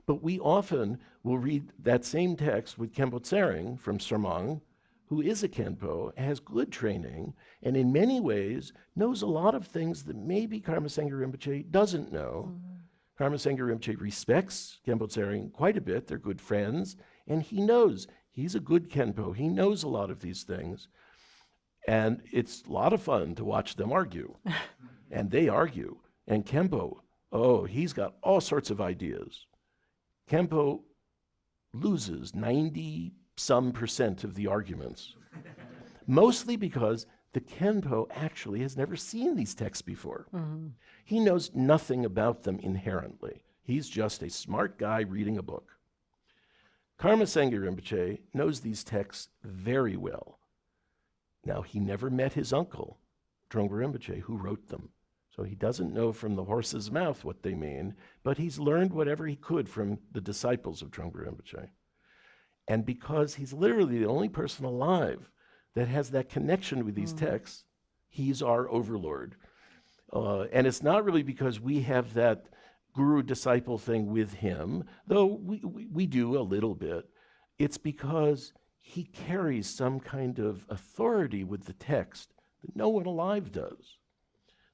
[SPEAKER 2] But we often will read that same text with Khenpo Tsering from Sermang, who is a Khenpo, has good training, and in many ways knows a lot of things that maybe Karma Sengye Rinpoche doesn't know. Karma Sengye Rinpoche respects Khenpo Tsering quite a bit. They're good friends, and he knows he's a good Khenpo. He knows a lot of these things. And it's a lot of fun to watch them argue. And they argue. And Khenpo, he's got all sorts of ideas. Khenpo loses 90-some% of the arguments, mostly because the Khenpo actually has never seen these texts before. He knows nothing about them inherently. He's just a smart guy reading a book. Karma Sengye Rinpoche knows these texts very well. Now, he never met his uncle, Trungpa Rinpoche, who wrote them. So he doesn't know from the horse's mouth what they mean, but he's learned whatever he could from the disciples of Trungpa Rinpoche. And because he's literally the only person alive that has that connection with these texts, he's our overlord. And it's not really because we have that guru-disciple thing with him, though we do a little bit. It's because he carries some kind of authority with the text that no one alive does.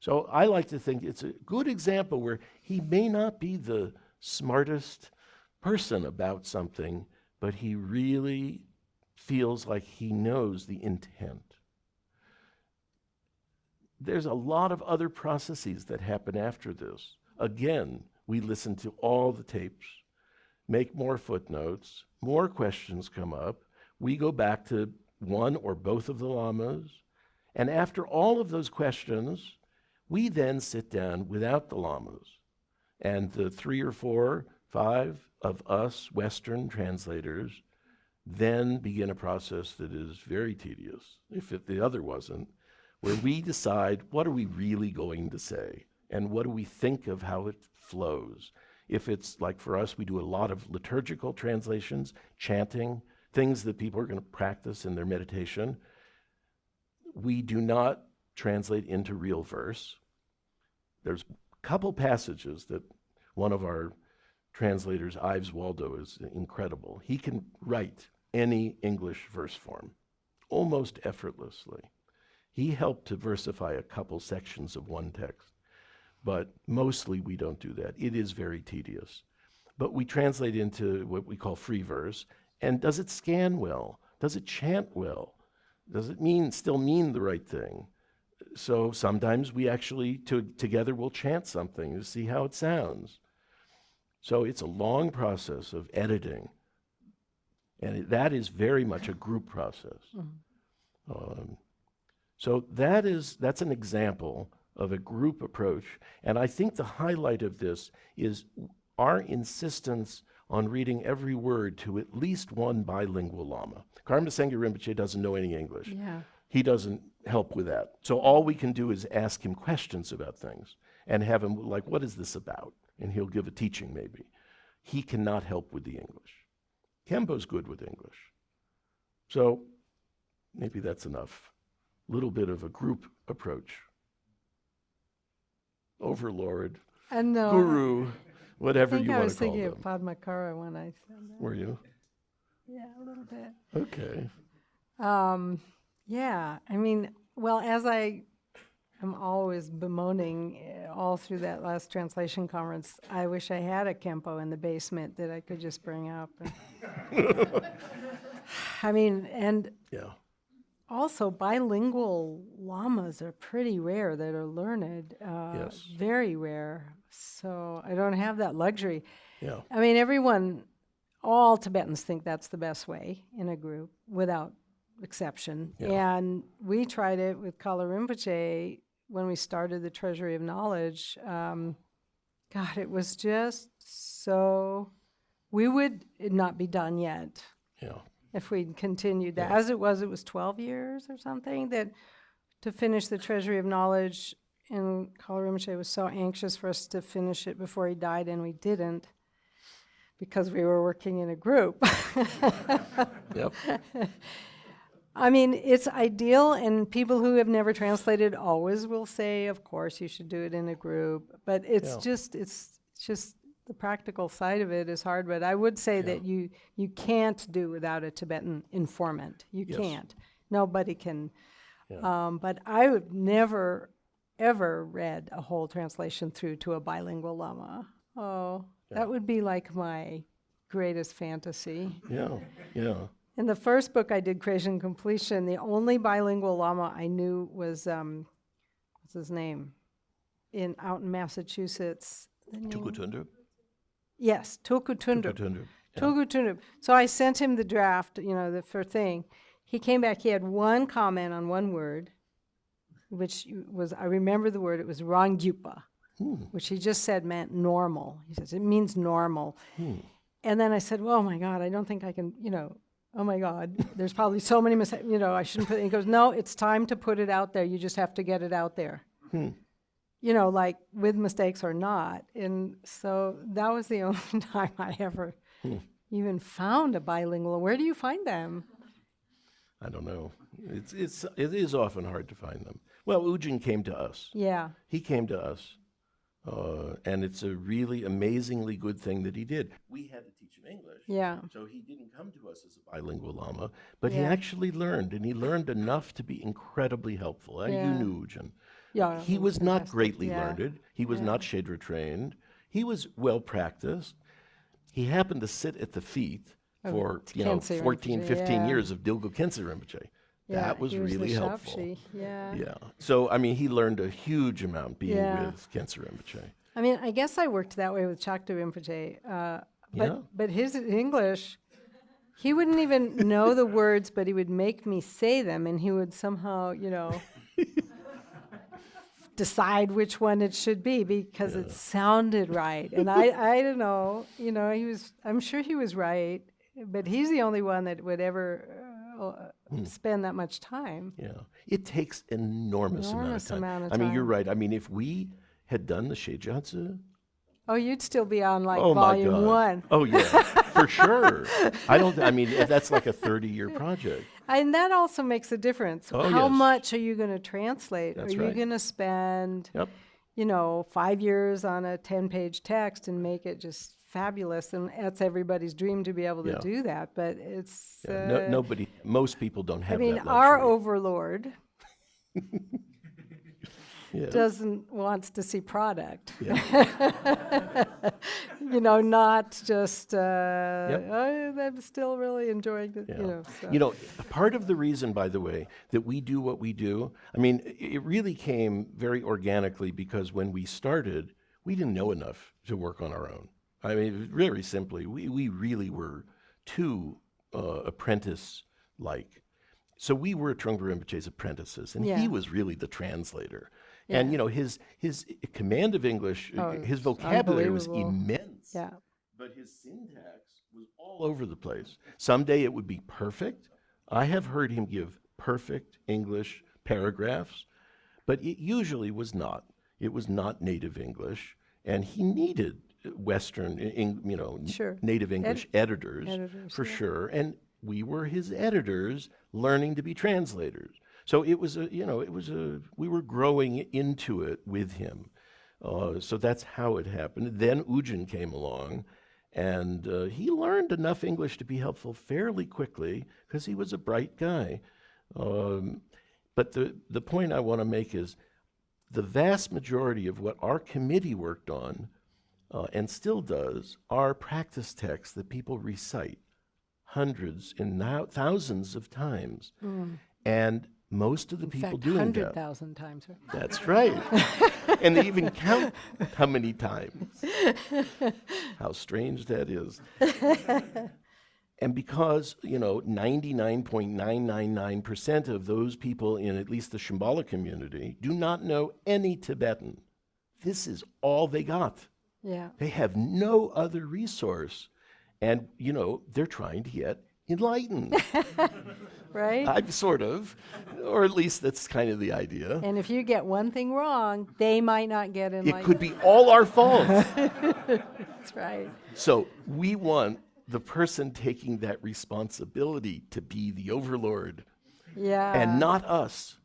[SPEAKER 2] So I like to think it's a good example where he may not be the smartest person about something, but he really feels like he knows the intent. There's a lot of other processes that happen after this. Again, we listen to all the tapes, make more footnotes, more questions come up. We go back to one or both of the lamas, and after all of those questions, we then sit down without the lamas, and the 3 or 4, 5 of us Western translators then begin a process that is very tedious, if the other wasn't, where we decide what are we really going to say, and what do we think of how it flows. If it's like for us, we do a lot of liturgical translations, chanting, things that people are going to practice in their meditation. We do not translate into real verse. There's a couple passages that one of our translators, Ives Waldo, is incredible. He can write any English verse form almost effortlessly. He helped to versify a couple sections of one text, but mostly we don't do that. It is very tedious. But we translate into what we call free verse, and does it scan well? Does it chant well? Does it still mean the right thing? So sometimes we actually together will chant something to see how it sounds. So it's a long process of editing, and that is very much a group process. So that's an example of a group approach, and I think the highlight of this is our insistence on reading every word to at least one bilingual Lama. Karma Sangye Rinpoche doesn't know any English.
[SPEAKER 1] Yeah.
[SPEAKER 2] He doesn't help with that. So all we can do is ask him questions about things and have him like, what is this about? And he'll give a teaching maybe. He cannot help with the English. Kempo's good with English. So maybe that's enough. Little bit of a group approach. Overlord,
[SPEAKER 1] And
[SPEAKER 2] guru, whatever
[SPEAKER 1] I think
[SPEAKER 2] you
[SPEAKER 1] I
[SPEAKER 2] want
[SPEAKER 1] was
[SPEAKER 2] to call
[SPEAKER 1] thinking
[SPEAKER 2] them.
[SPEAKER 1] of Padmakara when I said that.
[SPEAKER 2] Were you?
[SPEAKER 1] Yeah, a little bit.
[SPEAKER 2] Okay.
[SPEAKER 1] Yeah, I mean, well, as I am always bemoaning all through that last translation conference, I wish I had a Kempo in the basement that I could just bring up. I mean, and
[SPEAKER 2] Yeah.
[SPEAKER 1] also bilingual lamas are pretty rare that are learned.
[SPEAKER 2] Yes.
[SPEAKER 1] Very rare. So I don't have that luxury.
[SPEAKER 2] Yeah.
[SPEAKER 1] I mean, all Tibetans think that's the best way in a group, without exception.
[SPEAKER 2] Yeah.
[SPEAKER 1] And we tried it with Kala Rinpoche when we started the Treasury of Knowledge. God, it was just so, we would not be done yet
[SPEAKER 2] Yeah.
[SPEAKER 1] if we'd continued that.
[SPEAKER 2] Yeah.
[SPEAKER 1] As it was 12 years or something that to finish the Treasury of Knowledge, and Kala Rinpoche was so anxious for us to finish it before he died, and we didn't because we were working in a group.
[SPEAKER 2] Yep.
[SPEAKER 1] I mean, it's ideal, and people who have never translated always will say, of course, you should do it in a group. But it's just the practical side of it is hard. But I would say that you can't do without a Tibetan informant. You can't. Nobody can.
[SPEAKER 2] Yeah.
[SPEAKER 1] But I would never, ever read a whole translation through to a bilingual Lama. Oh, that would be like my greatest fantasy.
[SPEAKER 2] Yeah. Yeah.
[SPEAKER 1] In the first book I did, Creation and Completion, the only bilingual Lama I knew was, what's his name? Out in Massachusetts.
[SPEAKER 2] Tukutundru.
[SPEAKER 1] Yes, Tulku Tundrup.
[SPEAKER 2] Tukutundru. Yeah.
[SPEAKER 1] Tulku Tundrup. So I sent him the draft, the first thing. He came back, he had one comment on one word, which was, I remember the word, it was Ranggyupa, which he just said meant normal. He says, it means normal. And then I said, well, oh my God, I don't think I can, oh my God, there's probably so many mistakes, I shouldn't put it. He goes, no, it's time to put it out there. You just have to get it out there. Like with mistakes or not. And so that was the only time I ever even found a bilingual. Where do you find them?
[SPEAKER 2] I don't know. It is often hard to find them. Well, Ujin came to us.
[SPEAKER 1] Yeah.
[SPEAKER 2] He came to us. And it's a really amazingly good thing that he did. We had to teach him English.
[SPEAKER 1] Yeah.
[SPEAKER 2] So he didn't come to us as a bilingual Lama, but he
[SPEAKER 1] Yeah.
[SPEAKER 2] actually learned, and he learned enough to be incredibly helpful.
[SPEAKER 1] Yeah.
[SPEAKER 2] You knew Ujin.
[SPEAKER 1] Yeah.
[SPEAKER 2] He was not
[SPEAKER 1] fantastic.
[SPEAKER 2] greatly
[SPEAKER 1] Yeah.
[SPEAKER 2] learned. He was not Shedra trained. He was well practiced. He happened to sit at the feet for
[SPEAKER 1] Khyentse
[SPEAKER 2] 14,
[SPEAKER 1] Rinpoche,
[SPEAKER 2] 15
[SPEAKER 1] yeah.
[SPEAKER 2] years of Dilgo Khyentse Rinpoche.
[SPEAKER 1] Yeah,
[SPEAKER 2] That was
[SPEAKER 1] he was
[SPEAKER 2] really
[SPEAKER 1] the
[SPEAKER 2] helpful.
[SPEAKER 1] Shapshi, Yeah.
[SPEAKER 2] Yeah. So, I mean, he learned a huge amount being
[SPEAKER 1] Yeah.
[SPEAKER 2] with Khyentse Rinpoche.
[SPEAKER 1] I mean, I guess I worked that way with Chakta Rinpoche. But his English, he wouldn't even know the words, but he would make me say them, and he would somehow, decide which one it should be because it sounded right. And I don't know, I'm sure he was right, but he's the only one that would ever spend that much time.
[SPEAKER 2] Yeah. It takes enormous amount of time.
[SPEAKER 1] amount of
[SPEAKER 2] I mean, you're
[SPEAKER 1] time.
[SPEAKER 2] right. I mean, if we had done the Sheijatsu,
[SPEAKER 1] Oh, you'd still be on like
[SPEAKER 2] Oh my
[SPEAKER 1] volume
[SPEAKER 2] God.
[SPEAKER 1] one.
[SPEAKER 2] Oh yeah, for sure. I mean, that's like a 30-year project.
[SPEAKER 1] And that also makes a difference.
[SPEAKER 2] Oh,
[SPEAKER 1] How
[SPEAKER 2] yes.
[SPEAKER 1] much are you going to translate?
[SPEAKER 2] That's
[SPEAKER 1] Are you
[SPEAKER 2] right.
[SPEAKER 1] going to spend,
[SPEAKER 2] Yep.
[SPEAKER 1] 5 years on a 10-page text and make it just fabulous? And that's everybody's dream to be able to
[SPEAKER 2] Yeah.
[SPEAKER 1] do that. But it's,
[SPEAKER 2] Yeah. Most people don't
[SPEAKER 1] I
[SPEAKER 2] have
[SPEAKER 1] mean,
[SPEAKER 2] that
[SPEAKER 1] our
[SPEAKER 2] luxury.
[SPEAKER 1] overlord
[SPEAKER 2] Yes.
[SPEAKER 1] wants to see product.
[SPEAKER 2] Yeah.
[SPEAKER 1] Not just,
[SPEAKER 2] Yep.
[SPEAKER 1] oh, I'm still really enjoying it,
[SPEAKER 2] Yeah.
[SPEAKER 1] so.
[SPEAKER 2] Part of the reason, by the way, that we do what we do, I mean, it really came very organically because when we started, we didn't know enough to work on our own. I mean, very simply, we really were too apprentice-like. So we were Trungpa Rinpoche's apprentices, and he
[SPEAKER 1] Yeah.
[SPEAKER 2] was really the translator.
[SPEAKER 1] Yeah.
[SPEAKER 2] And his command of English,
[SPEAKER 1] Oh,
[SPEAKER 2] his
[SPEAKER 1] it's
[SPEAKER 2] vocabulary was
[SPEAKER 1] unbelievable.
[SPEAKER 2] immense.
[SPEAKER 1] Yeah.
[SPEAKER 2] But his syntax was all over the place. Someday it would be perfect. I have heard him give perfect English paragraphs, but it usually was not. It was not native English, and he needed Western,
[SPEAKER 1] Sure.
[SPEAKER 2] native English editors for
[SPEAKER 1] yeah.
[SPEAKER 2] sure. And we were his editors, learning to be translators. So it was we were growing into it with him. So that's how it happened. Then Ujin came along, and he learned enough English to be helpful fairly quickly because he was a bright guy. But the point I want to make is the vast majority of what our committee worked on and still does are practice texts that people recite hundreds and now thousands of times. And most of the
[SPEAKER 1] In
[SPEAKER 2] people
[SPEAKER 1] fact,
[SPEAKER 2] doing
[SPEAKER 1] 100,000 times. Right?
[SPEAKER 2] that's right. And they even count how many times. How strange that is. And because, 99.999% of those people in at least the Shambhala community do not know any Tibetan, this is all they got.
[SPEAKER 1] Yeah.
[SPEAKER 2] They have no other resource. And, they're trying to get enlightened.
[SPEAKER 1] Right?
[SPEAKER 2] I'm sort of, or at least that's kind of the idea.
[SPEAKER 1] And if you get one thing wrong, they might not get
[SPEAKER 2] It
[SPEAKER 1] enlightened.
[SPEAKER 2] could be all our fault.
[SPEAKER 1] That's right.
[SPEAKER 2] So we want the person taking that responsibility to be the overlord
[SPEAKER 1] Yeah.
[SPEAKER 2] and not us.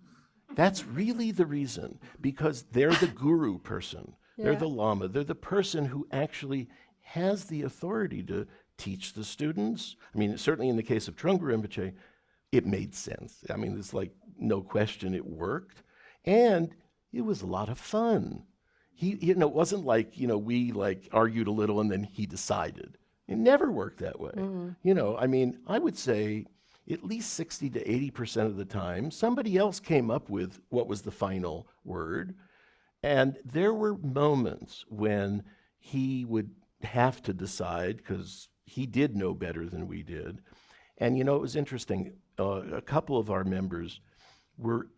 [SPEAKER 2] That's really the reason, because they're the guru person. They're
[SPEAKER 1] Yeah.
[SPEAKER 2] the lama. They're the person who actually has the authority to teach the students. I mean, certainly in the case of Trungpa Rinpoche, it made sense. I mean, there's like no question it worked. And it was a lot of fun. It wasn't like, we like argued a little and then he decided. It never worked that way. I mean, I would say at least 60 to 80% of the time, somebody else came up with what was the final word. And there were moments when he would have to decide because he did know better than we did. And, it was interesting. A couple of our members would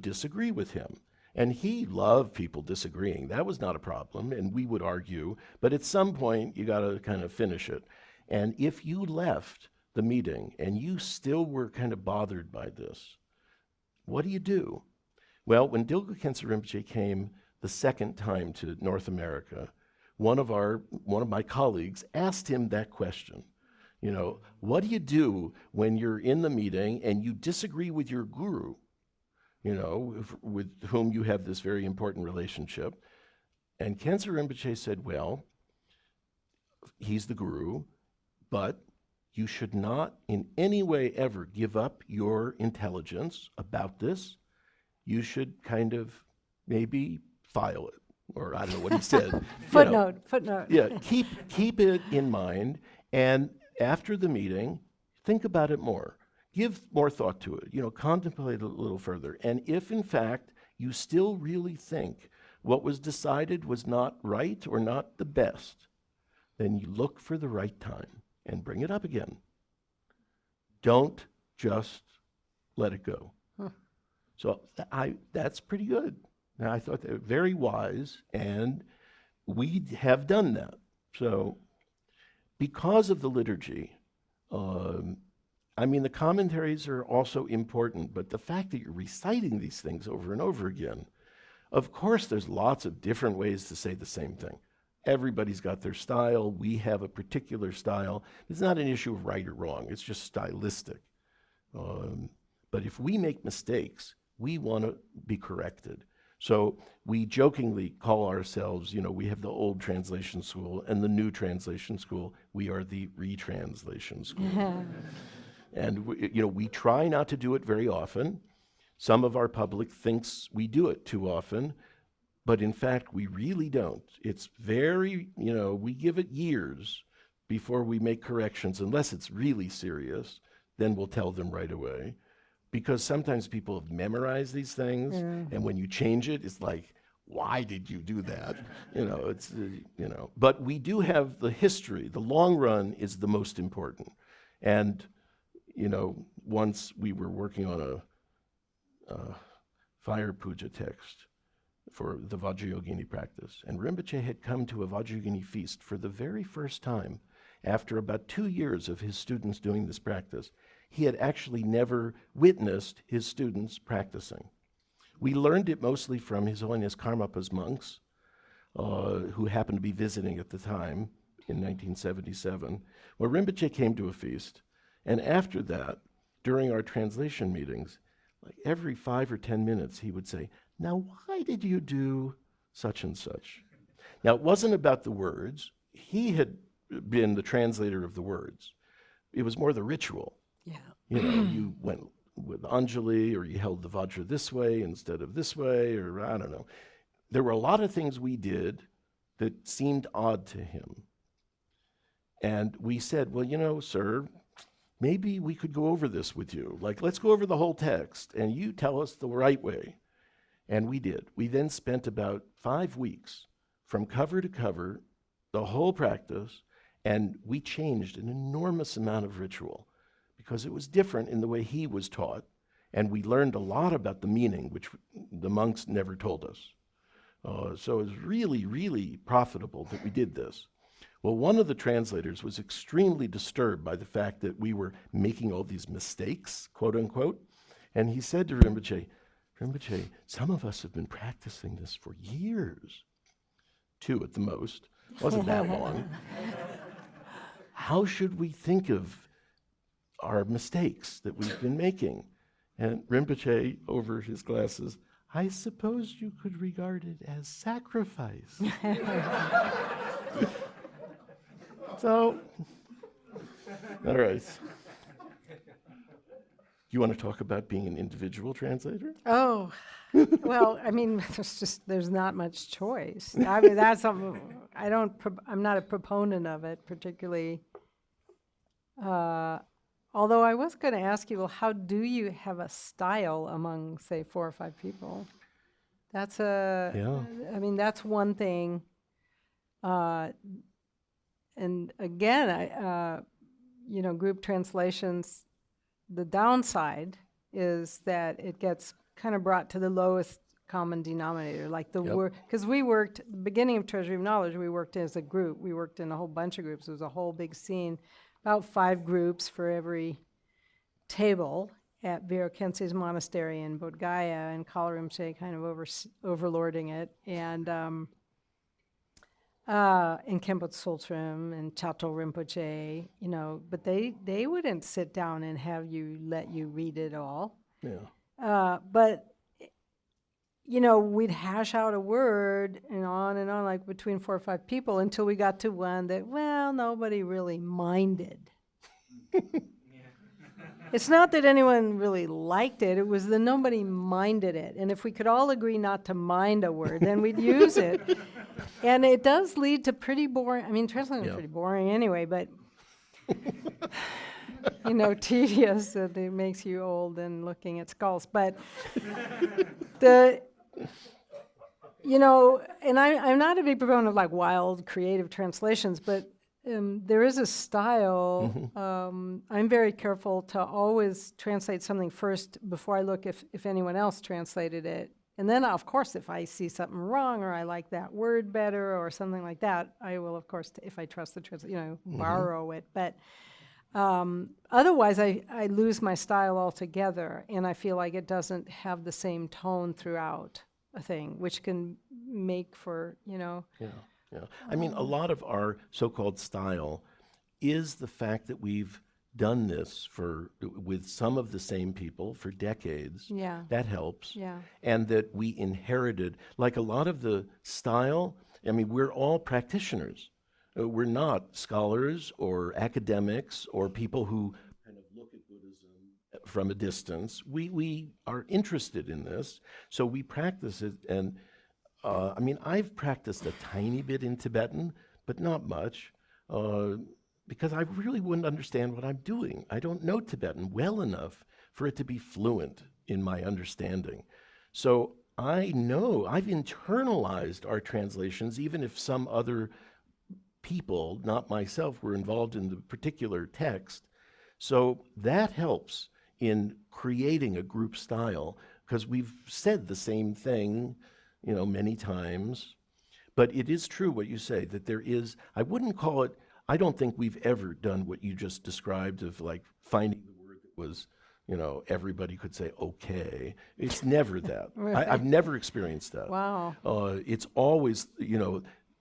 [SPEAKER 2] disagree with him. And he loved people disagreeing. That was not a problem, and we would argue. But at some point, you got to kind of finish it. And if you left the meeting and you still were kind of bothered by this, what do you do? Well, when Dilgo Khyentse Rinpoche came the second time to North America, one of my colleagues asked him that question. What do you do when you're in the meeting and you disagree with your guru? With whom you have this very important relationship. And Khyentse Rinpoche said, well, he's the guru, but you should not in any way ever give up your intelligence about this. You should kind of maybe file it, or I don't know what he said.
[SPEAKER 1] Footnote.
[SPEAKER 2] Yeah, keep it in mind, and after the meeting, think about it more. Give more thought to it, contemplate it a little further. And if, in fact, you still really think what was decided was not right or not the best, then you look for the right time and bring it up again. Don't just let it go. So that's pretty good. And I thought they were very wise, and we have done that. So because of the liturgy, the commentaries are also important, but the fact that you're reciting these things over and over again, Of course, there's lots of different ways to say the same thing. Everybody's got their style. We have a particular style. It's not an issue of right or wrong. It's just stylistic. But if we make mistakes, we want to be corrected. So we jokingly call ourselves, we have the old translation school and the new translation school. We are the retranslation school. And we try not to do it very often. Some of our public thinks we do it too often, but in fact, we really don't. It's very, we give it years before we make corrections, unless it's really serious, then we'll tell them right away. Because sometimes people have memorized these things, and when you change it, it's like, why did you do that? But we do have the history. The long run is the most important. And, once we were working on a fire puja text for the Vajrayogini practice, and Rinpoche had come to a Vajrayogini feast for the very first time after about 2 years of his students doing this practice. He had actually never witnessed his students practicing. We learned it mostly from His Holiness Karmapa's monks, who happened to be visiting at the time in 1977. Well, Rinpoche came to a feast, and after that, during our translation meetings, like every 5 or 10 minutes, he would say, "Now, why did you do such and such?" Now, it wasn't about the words. He had been the translator of the words. It was more the ritual.
[SPEAKER 1] Yeah.
[SPEAKER 2] You went with Anjali, or you held the Vajra this way instead of this way, or I don't know. There were a lot of things we did that seemed odd to him. And we said, well, sir, maybe we could go over this with you. Like, let's go over the whole text, and you tell us the right way. And we did. We then spent about 5 weeks from cover to cover, the whole practice, and we changed an enormous amount of ritual because it was different in the way he was taught, and we learned a lot about the meaning, which the monks never told us. So it was really, really profitable that we did this. Well, one of the translators was extremely disturbed by the fact that we were making all these mistakes, quote unquote, and he said to Rinpoche, some of us have been practicing this for years. 2 at the most. Wasn't that long. How should we think of our mistakes that we've been making? And Rinpoche, over his glasses, I suppose you could regard it as sacrifice. So, all right. You want to talk about being an individual translator?
[SPEAKER 1] Oh, well, I mean, there's not much choice. I mean, that's something, I'm not a proponent of it particularly. Although I was going to ask you, well, how do you have a style among, say, 4 or 5 people? That's I mean, that's one thing. And again, group translations, the downside is that it gets kind of brought to the lowest common denominator, like the word, because we worked, the beginning of Treasury of Knowledge, we worked as a group. We worked in a whole bunch of groups. It was a whole big scene, about 5 groups for every table at Virokense's monastery in Bodh Gaya, and Kalarimse kind of overlording it, and in Khenpo Tsultrim and Chato Rinpoche, but they wouldn't sit down and let you read it all.
[SPEAKER 2] Yeah.
[SPEAKER 1] But we'd hash out a word and on, like between 4 or 5 people, until we got to one that, well, nobody really minded. It's not that anyone really liked it, it was that nobody minded it. And if we could all agree not to mind a word, then we'd use it. And it does lead to pretty boring, I mean, translating is pretty boring anyway, but, tedious, that it makes you old and looking at skulls. But and I'm not a big proponent of like wild creative translations, but there is a style. I'm very careful to always translate something first before I look if anyone else translated it. And then, of course, if I see something wrong or I like that word better or something like that, I will, of course, if I trust the translator, borrow it. But otherwise, I lose my style altogether, and I feel like it doesn't have the same tone throughout. a thing, which can make for,
[SPEAKER 2] Yeah, yeah. I mean, a lot of our so-called style is the fact that we've done this with some of the same people for decades.
[SPEAKER 1] yeah,
[SPEAKER 2] That helps.
[SPEAKER 1] yeah,
[SPEAKER 2] And that we inherited, like a lot of the style, I mean, we're all practitioners. We're not scholars or academics or people who kind of look at Buddhism from a distance. We are interested in this, so we practice it. And I mean, I've practiced a tiny bit in Tibetan, but not much, because I really wouldn't understand what I'm doing. I don't know Tibetan well enough for it to be fluent in my understanding. So I know I've internalized our translations, even if some other people, not myself, were involved in the particular text. So that helps in creating a group style, because we've said the same thing, many times. But it is true what you say, that there is, I wouldn't call it, I don't think we've ever done what you just described of like finding the word that was, everybody could say okay. It's never that.
[SPEAKER 1] Right.
[SPEAKER 2] I've never experienced that.
[SPEAKER 1] wow,
[SPEAKER 2] It's always,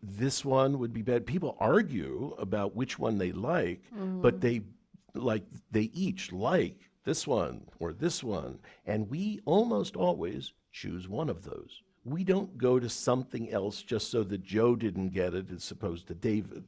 [SPEAKER 2] this one would be bad. People argue about which one they like, but they each like this one or this one, and we almost always choose one of those. We don't go to something else just so that Joe didn't get it as opposed to David,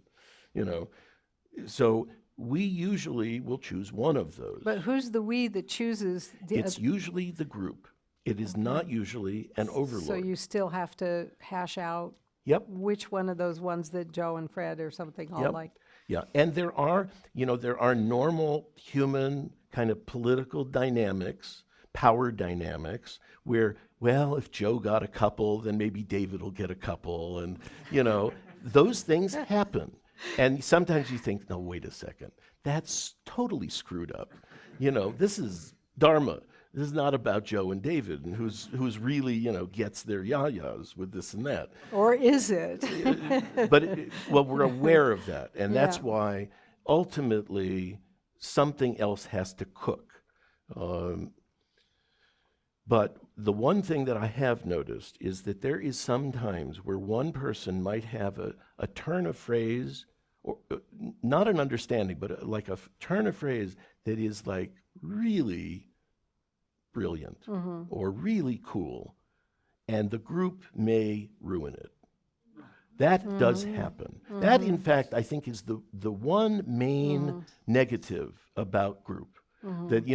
[SPEAKER 2] So we usually will choose one of those.
[SPEAKER 1] but who's the we that chooses the
[SPEAKER 2] It's usually the group. It is not usually an overlord.
[SPEAKER 1] so you still have to hash out
[SPEAKER 2] Yep.
[SPEAKER 1] which one of those ones that Joe and Fred or something all
[SPEAKER 2] Yep.
[SPEAKER 1] like.
[SPEAKER 2] Yeah, and there are normal human kind of political dynamics, power dynamics, where, well, if Joe got a couple, then maybe David will get a couple, and those things happen. And sometimes you think, no, wait a second, that's totally screwed up. This is Dharma. This is not about Joe and David and who's really, gets their yayas with this and that.
[SPEAKER 1] Or is it?
[SPEAKER 2] But we're aware of that, and that's
[SPEAKER 1] Yeah.
[SPEAKER 2] why ultimately something else has to cook. But the one thing that I have noticed is that there is sometimes where one person might have a turn of phrase, or not an understanding, but like a turn of phrase that is like really brilliant or really cool, and the group may ruin it. That does happen. That, in fact, I think is the one main negative about group. That,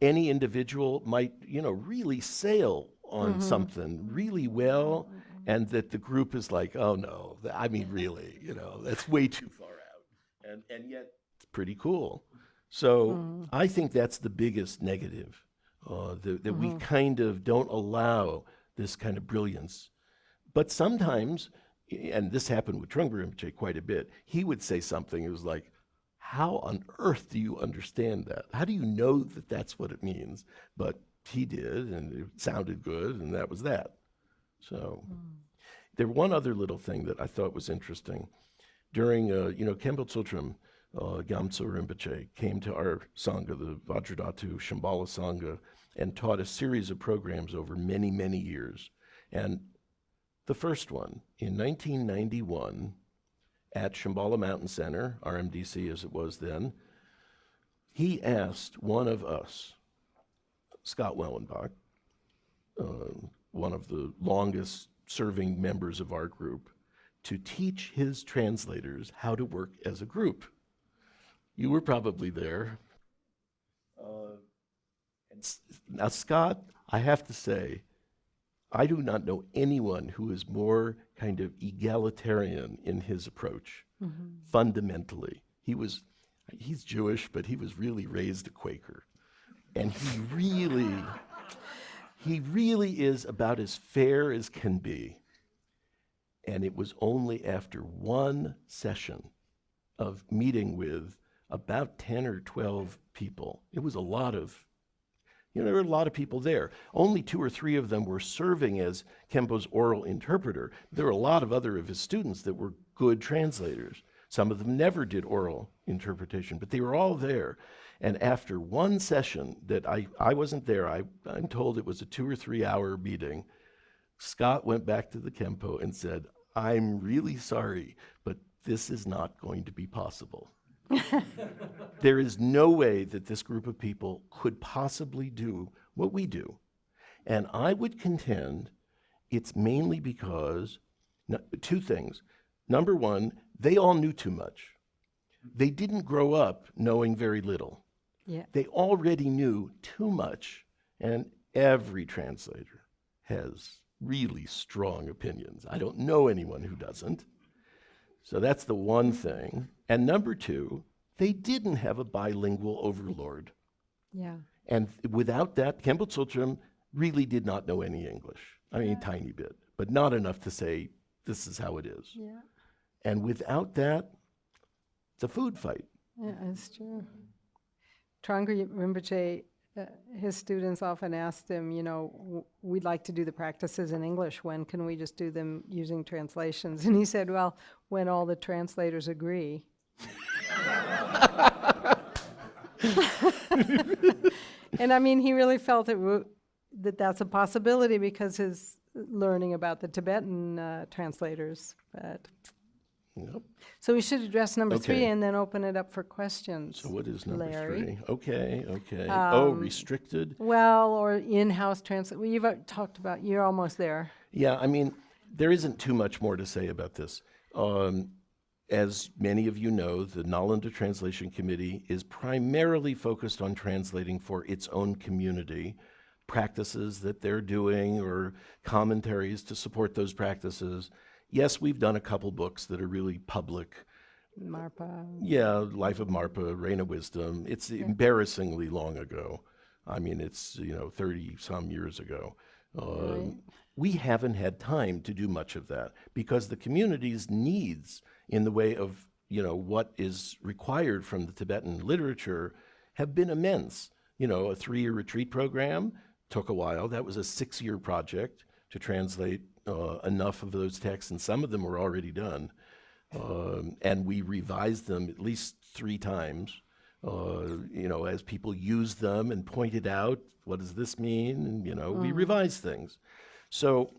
[SPEAKER 2] any individual might, really sail on something really well, and that the group is like, oh no, I mean, really, that's way too far out. And yet it's pretty cool. So I think that's the biggest negative, that we kind of don't allow this kind of brilliance. But sometimes, and this happened with Trungpa Rinpoche quite a bit, he would say something, it was like, how on earth do you understand that? How do you know that that's what it means? But he did, and it sounded good, and that was that. So there one other little thing that I thought was interesting. During, Khenpo Tsotrim, Gyamtso Rinpoche came to our Sangha, the Vajradhatu Shambhala Sangha, and taught a series of programs over many, many years. And the first one, in 1991, at Shambhala Mountain Center, RMDC as it was then, he asked one of us, Scott Wellenbach, one of the longest serving members of our group, to teach his translators how to work as a group. You were probably there. Now, Scott, I have to say, I do not know anyone who is more kind of egalitarian in his approach, fundamentally. He's Jewish, but he was really raised a Quaker. And he really is about as fair as can be. And it was only after one session of meeting with about 10 or 12 people, it was a lot of, there were a lot of people there. Only 2 or 3 of them were serving as Khenpo's oral interpreter. There were a lot of other of his students that were good translators. Some of them never did oral interpretation, but they were all there. And after one session that I wasn't there, I'm told it was a 2 or 3 hour meeting, Scott went back to the Kempo and said, I'm really sorry, but this is not going to be possible. There is no way that this group of people could possibly do what we do. And I would contend it's mainly because two things. Number one, they all knew too much. They didn't grow up knowing very little.
[SPEAKER 1] Yeah.
[SPEAKER 2] They already knew too much, and every translator has really strong opinions. I don't know anyone who doesn't. So that's the one thing. And number two, they didn't have a bilingual overlord.
[SPEAKER 1] Yeah.
[SPEAKER 2] And without that, Kempo Tsultrim really did not know any English. I mean, a tiny bit, but not enough to say, this is how it is.
[SPEAKER 1] Yeah.
[SPEAKER 2] And without that, it's a food fight.
[SPEAKER 1] Yeah, it's true. Trungpa Rinpoche, his students often asked him, we'd like to do the practices in English. When can we just do them using translations? And he said, well, when all the translators agree. And I mean, he really felt that that's a possibility because his learning about the Tibetan translators. But
[SPEAKER 2] Yep.
[SPEAKER 1] so we should address number
[SPEAKER 2] Okay.
[SPEAKER 1] 3 and then open it up for questions.
[SPEAKER 2] So what is number
[SPEAKER 1] Larry.
[SPEAKER 2] 3? Okay.
[SPEAKER 1] Um,
[SPEAKER 2] Restricted.
[SPEAKER 1] Well, or in-house translate. Well, you've talked about, you're almost there.
[SPEAKER 2] Yeah, I mean, there isn't too much more to say about this. As many of you know, the Nalanda Translation Committee is primarily focused on translating for its own community, practices that they're doing or commentaries to support those practices. Yes, we've done a couple books that are really public.
[SPEAKER 1] Marpa.
[SPEAKER 2] Yeah, Life of Marpa, Reign of Wisdom. It's embarrassingly long ago. I mean, it's, 30 some years ago.
[SPEAKER 1] Right.
[SPEAKER 2] We haven't had time to do much of that because the community's needs in the way of, what is required from the Tibetan literature have been immense. A 3-year retreat program took a while. That was a 6-year project to translate enough of those texts, and some of them were already done. And we revised them at least 3 times, as people used them and pointed out, what does this mean? And, we revised things. So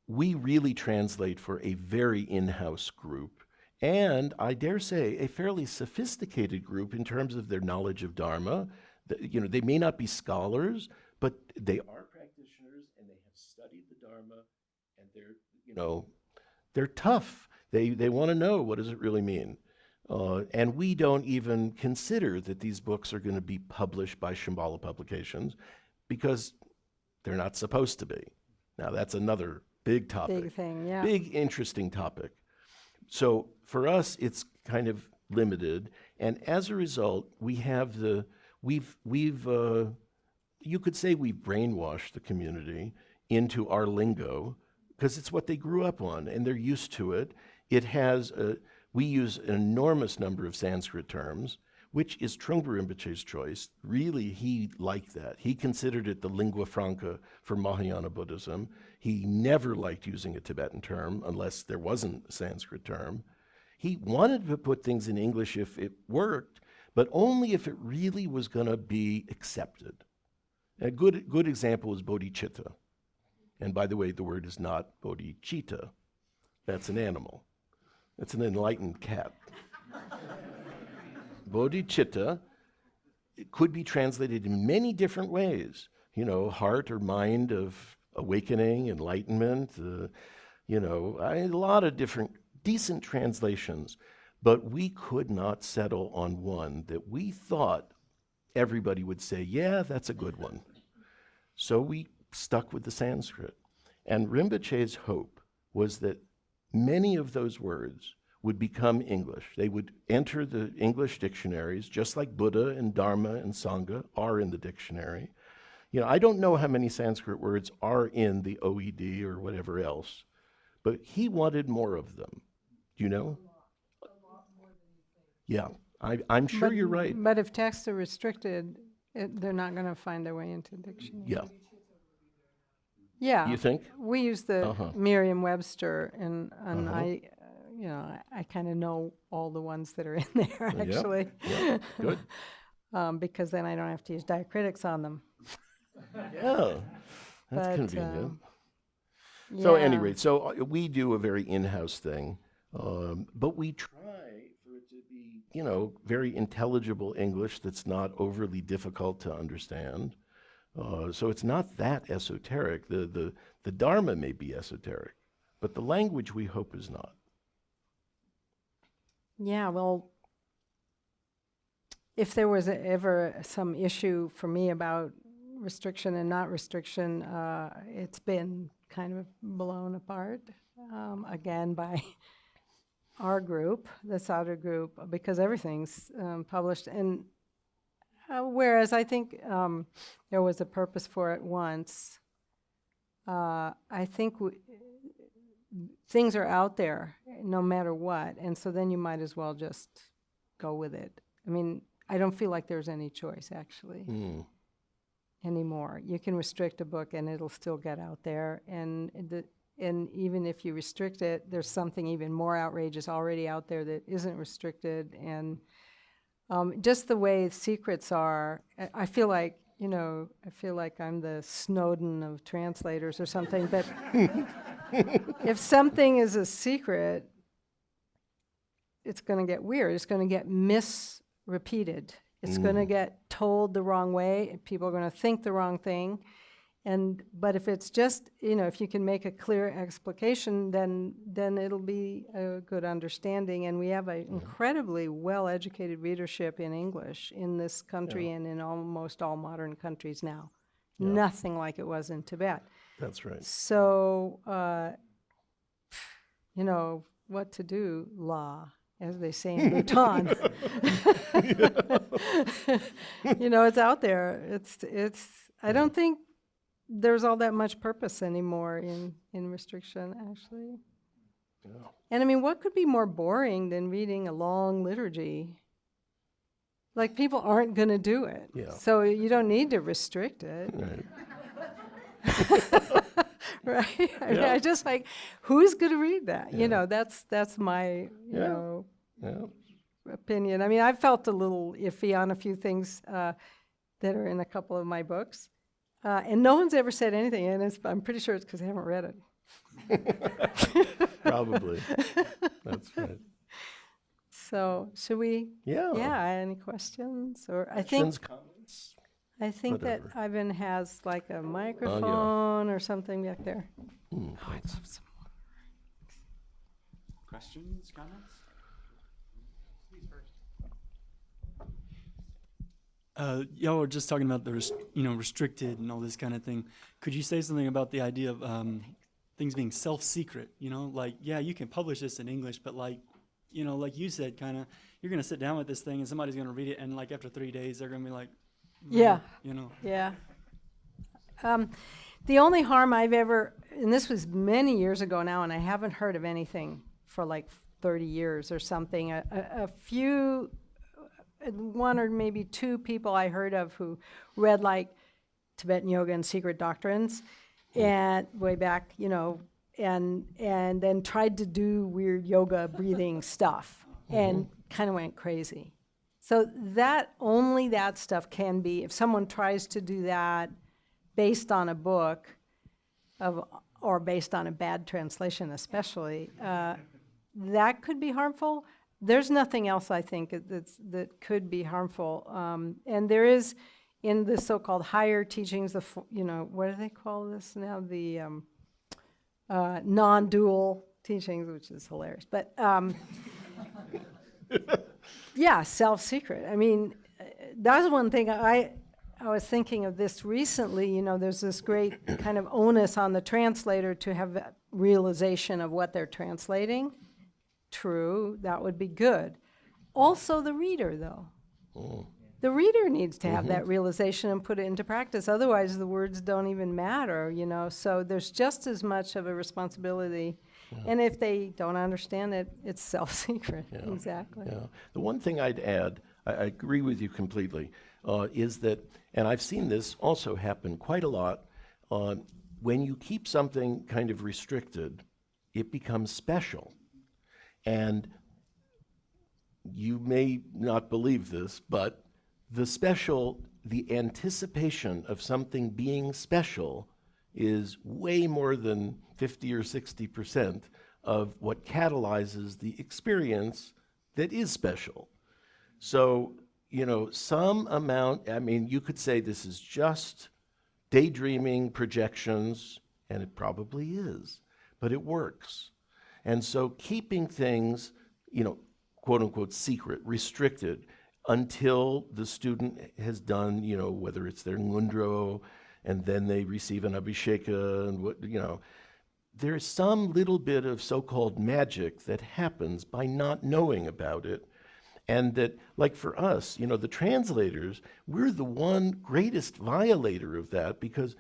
[SPEAKER 2] we really translate for a very in-house group, and I dare say a fairly sophisticated group in terms of their knowledge of Dharma. They may not be scholars, but they are practitioners and they have studied the Dharma, and they're tough. They want to know, what does it really mean? And we don't even consider that these books are going to be published by Shambhala Publications because they're not supposed to be. Now, that's another big topic.
[SPEAKER 1] Big thing, yeah.
[SPEAKER 2] Big, interesting topic. So for us, it's kind of limited. And as a result, we have you could say we've brainwashed the community into our lingo because it's what they grew up on and they're used to it. We use an enormous number of Sanskrit terms, which is Trungpa Rinpoche's choice. Really, he liked that. He considered it the lingua franca for Mahayana Buddhism. He never liked using a Tibetan term unless there wasn't a Sanskrit term. He wanted to put things in English if it worked, but only if it really was going to be accepted. A good example is bodhicitta. And by the way, the word is not bodhicitta. That's an animal. It's an enlightened cat. Bodhicitta, it could be translated in many different ways. Heart or mind of awakening, enlightenment, a lot of different decent translations. But we could not settle on one that we thought everybody would say, yeah, that's a good one. So we stuck with the Sanskrit. And Rinpoche's hope was that many of those words would become English. They would enter the English dictionaries, just like Buddha and Dharma and Sangha are in the dictionary. I don't know how many Sanskrit words are in the OED or whatever else, but he wanted more of them. Do you know? A lot more than you think. Yeah, I'm sure you're right.
[SPEAKER 1] But if texts are restricted, they're not going to find their way into dictionary.
[SPEAKER 2] Yeah.
[SPEAKER 1] Yeah.
[SPEAKER 2] You think?
[SPEAKER 1] We use the Merriam-Webster, and I kind of know all the ones that are in there, actually.
[SPEAKER 2] Yeah, good.
[SPEAKER 1] Because then I don't have to use diacritics on them.
[SPEAKER 2] Yeah, that's
[SPEAKER 1] But,
[SPEAKER 2] convenient. So at any
[SPEAKER 1] Yeah.
[SPEAKER 2] rate, so we do a very in-house thing, but we try for it to be, very intelligible English that's not overly difficult to understand. So it's not that esoteric. The Dharma may be esoteric, but the language we hope is not.
[SPEAKER 1] Yeah, well, if there was ever some issue for me about restriction and not restriction, it's been kind of blown apart again by our group, the Sauter group, because everything's published. And whereas I think there was a purpose for it once, I think things are out there no matter what, and so then you might as well just go with it. I mean, I don't feel like there's any choice actually anymore. You can restrict a book and it'll still get out there, and even if you restrict it, there's something even more outrageous already out there that isn't restricted. And just the way secrets are, I feel like I'm the Snowden of translators or something, but if something is a secret, it's going to get weird. It's going to get misrepeated. It's going to get told the wrong way. People are going to think the wrong thing. But if it's just, if you can make a clear explication, then it'll be a good understanding. And we have an incredibly well-educated readership in English in this country and in almost all modern countries now. Nothing like it was in Tibet.
[SPEAKER 2] That's right.
[SPEAKER 1] So, what to do, law, as they say in Bhutan. It's out there. It's. I don't think there's all that much purpose anymore in restriction, actually.
[SPEAKER 2] Yeah.
[SPEAKER 1] And I mean, what could be more boring than reading a long liturgy? Like, people aren't going to do it.
[SPEAKER 2] Yeah.
[SPEAKER 1] So you don't need to restrict it.
[SPEAKER 2] Right.
[SPEAKER 1] Right? I mean,
[SPEAKER 2] Yeah.
[SPEAKER 1] I just like, who's going to read that?
[SPEAKER 2] Yeah.
[SPEAKER 1] That's my,
[SPEAKER 2] Yeah.
[SPEAKER 1] opinion. I mean, I felt a little iffy on a few things that are in a couple of my books. And no one's ever said anything, and I'm pretty sure it's because they haven't read it.
[SPEAKER 2] Probably. That's right.
[SPEAKER 1] So, should we?
[SPEAKER 2] Yeah.
[SPEAKER 1] Yeah, any questions? Or
[SPEAKER 2] Questions, comments?
[SPEAKER 1] I think that
[SPEAKER 2] Whatever.
[SPEAKER 1] Ivan has like a microphone or something back there.
[SPEAKER 3] Questions, comments? Y'all were just talking about the restricted and all this kind of thing. Could you say something about the idea of things being self-secret? Like, yeah, you can publish this in English, but like you said, kind of, you're gonna sit down with this thing and somebody's gonna read it, and like after 3 days, they're gonna be like,
[SPEAKER 1] Yeah.
[SPEAKER 3] Yeah.
[SPEAKER 1] The only harm I've ever, and this was many years ago now, and I haven't heard of anything for like 30 years or something. A few, one or maybe two people I heard of who read like Tibetan Yoga and Secret Doctrines, and way back, and then tried to do weird yoga breathing stuff, and kind of went crazy. So only that stuff can be, if someone tries to do that based on a book or based on a bad translation especially, that could be harmful. There's nothing else I think that could be harmful. And there is, in the so-called higher teachings, what do they call this now? The non-dual teachings, which is hilarious. But yeah, self-secret. I mean, that's one thing I was thinking of this recently. There's this great kind of onus on the translator to have realization of what they're translating. True, that would be good. Also the reader, though. The reader needs to have that realization and put it into practice. Otherwise, the words don't even matter, So there's just as much of a responsibility. And if they don't understand it, it's self-secret.
[SPEAKER 2] Yeah.
[SPEAKER 1] Exactly.
[SPEAKER 2] Yeah. The one thing I'd add, I agree with you completely, is that, and I've seen this also happen quite a lot, when you keep something kind of restricted, it becomes special. And you may not believe this, but the anticipation of something being special is way more than 50 or 60% of what catalyzes the experience that is special. So, some amount, I mean, you could say this is just daydreaming, projections, and it probably is, but it works. And so keeping things, quote unquote secret, restricted, until the student has done, whether it's their ngundro, and then they receive an abhisheka, and there's some little bit of so-called magic that happens by not knowing about it. And that, like for us, the translators, we're the one greatest violator of that, because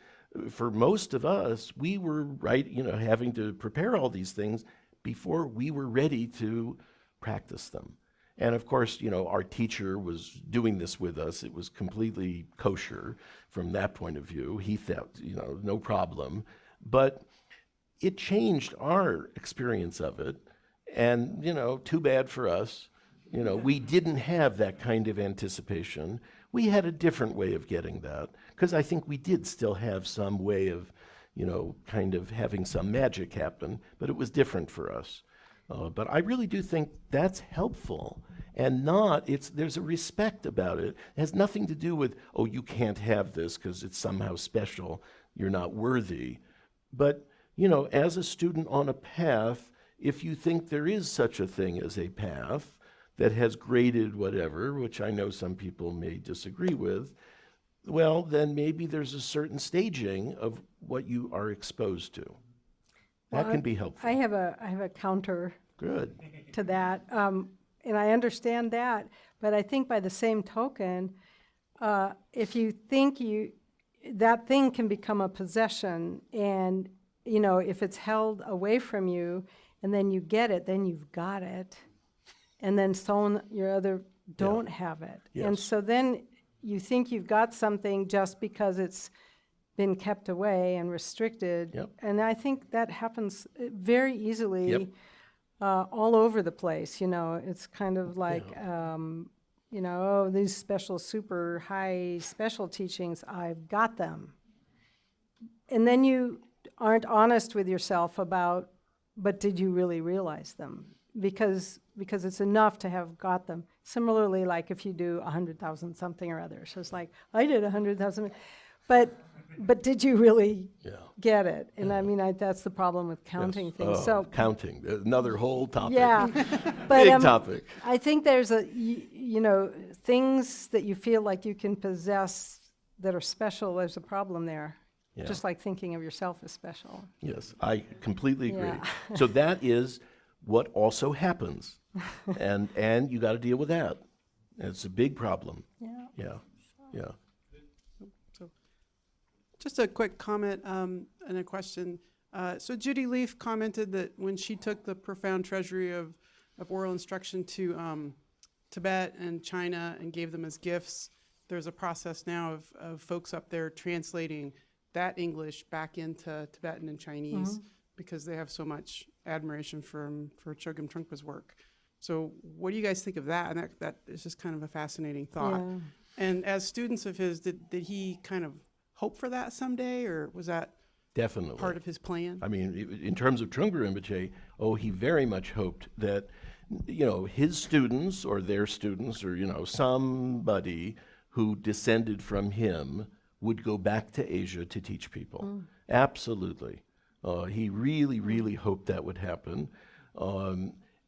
[SPEAKER 2] for most of us, we were having to prepare all these things before we were ready to practice them. And of course, our teacher was doing this with us. It was completely kosher from that point of view. He thought, no problem. But it changed our experience of it. And, too bad for us. We didn't have that kind of anticipation. We had a different way of getting that, because I think we did still have some way of, kind of having some magic happen, but it was different for us. But I really do think that's helpful, and there's a respect about it. It has nothing to do with, oh, you can't have this because it's somehow special, you're not worthy. But, as a student on a path, if you think there is such a thing as a path that has graded whatever, which I know some people may disagree with, well, then maybe there's a certain staging of what you are exposed to. That can be helpful.
[SPEAKER 1] I have a counter
[SPEAKER 2] Good.
[SPEAKER 1] to that, and I understand that, but I think by the same token, if you think that thing can become a possession, and if it's held away from you, and then you get it, then you've got it, and then your other don't have it, and so then you think you've got something just because it's been kept away and restricted.
[SPEAKER 2] Yep.
[SPEAKER 1] And I think that happens very easily.
[SPEAKER 2] Yep.
[SPEAKER 1] All over the place, it's kind of like, oh, these special, super high special teachings, I've got them. And then you aren't honest with yourself about, but did you really realize them? Because it's enough to have got them. Similarly, like if you do 100,000 something or other. So it's like, I did 100,000, but did you really get it? And I mean, that's the problem with counting things. So
[SPEAKER 2] counting, another whole topic.
[SPEAKER 1] Yeah, but
[SPEAKER 2] Big topic.
[SPEAKER 1] I think there's things that you feel like you can possess that are special. There's a problem there.
[SPEAKER 2] Yeah.
[SPEAKER 1] Just like thinking of yourself as special.
[SPEAKER 2] Yes, I completely agree.
[SPEAKER 1] Yeah.
[SPEAKER 2] So that is what also happens, and you got to deal with that. It's a big problem. Yeah.
[SPEAKER 4] So, just a quick comment and a question. So Judy Leaf commented that when she took the profound treasury of oral instruction to Tibet and China and gave them as gifts, there's a process now of folks up there translating that English back into Tibetan and Chinese because they have so much admiration for Chogyam Trungpa's work. So what do you guys think of that? And that is just kind of a fascinating thought.
[SPEAKER 1] Yeah.
[SPEAKER 4] And as students of his, did he kind of hope for that someday, or was that
[SPEAKER 2] Definitely
[SPEAKER 4] part of his plan?
[SPEAKER 2] I mean, in terms of Trungpa Rinpoche, he very much hoped that, his students or their students or, somebody who descended from him would go back to Asia to teach people. Absolutely. He really, really hoped that would happen.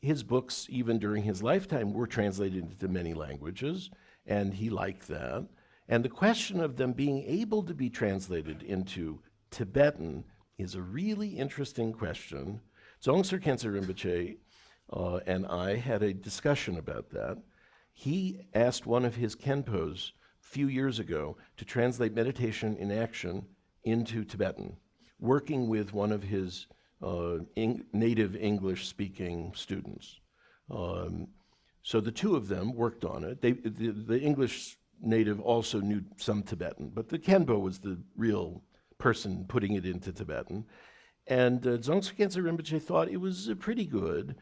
[SPEAKER 2] His books, even during his lifetime, were translated into many languages, and he liked that. And the question of them being able to be translated into Tibetan is a really interesting question. Dzongtse Khyentse Rinpoche and I had a discussion about that. He asked one of his Khenpos a few years ago to translate meditation in action into Tibetan, working with one of his native English-speaking students. So the two of them worked on it. The English native also knew some Tibetan, but the Khenpo was the real person putting it into Tibetan. And Dzongtse Khyentse Rinpoche thought it was pretty good.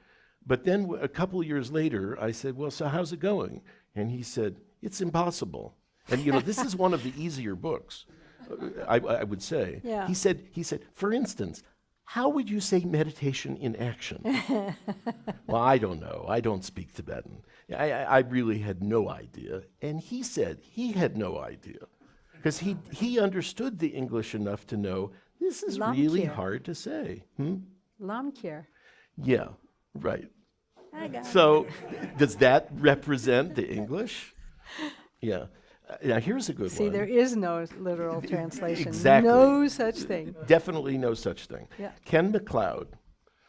[SPEAKER 2] But then a couple of years later, I said, well, so how's it going? And he said, it's impossible. And this is one of the easier books. I would say.
[SPEAKER 1] Yeah.
[SPEAKER 2] He said, for instance, how would you say meditation in action? Well, I don't know. I don't speak Tibetan. I really had no idea. And he said he had no idea because he understood the English enough to know this is really
[SPEAKER 1] Lamkir.
[SPEAKER 2] hard to say.
[SPEAKER 1] Lamkir.
[SPEAKER 2] Yeah, right.
[SPEAKER 1] I got it.
[SPEAKER 2] So does that represent the English? Yeah. Now here's a good
[SPEAKER 1] See,
[SPEAKER 2] one.
[SPEAKER 1] there is no literal translation.
[SPEAKER 2] Exactly.
[SPEAKER 1] No such thing.
[SPEAKER 2] Definitely no such thing.
[SPEAKER 1] Yeah.
[SPEAKER 2] Ken McLeod,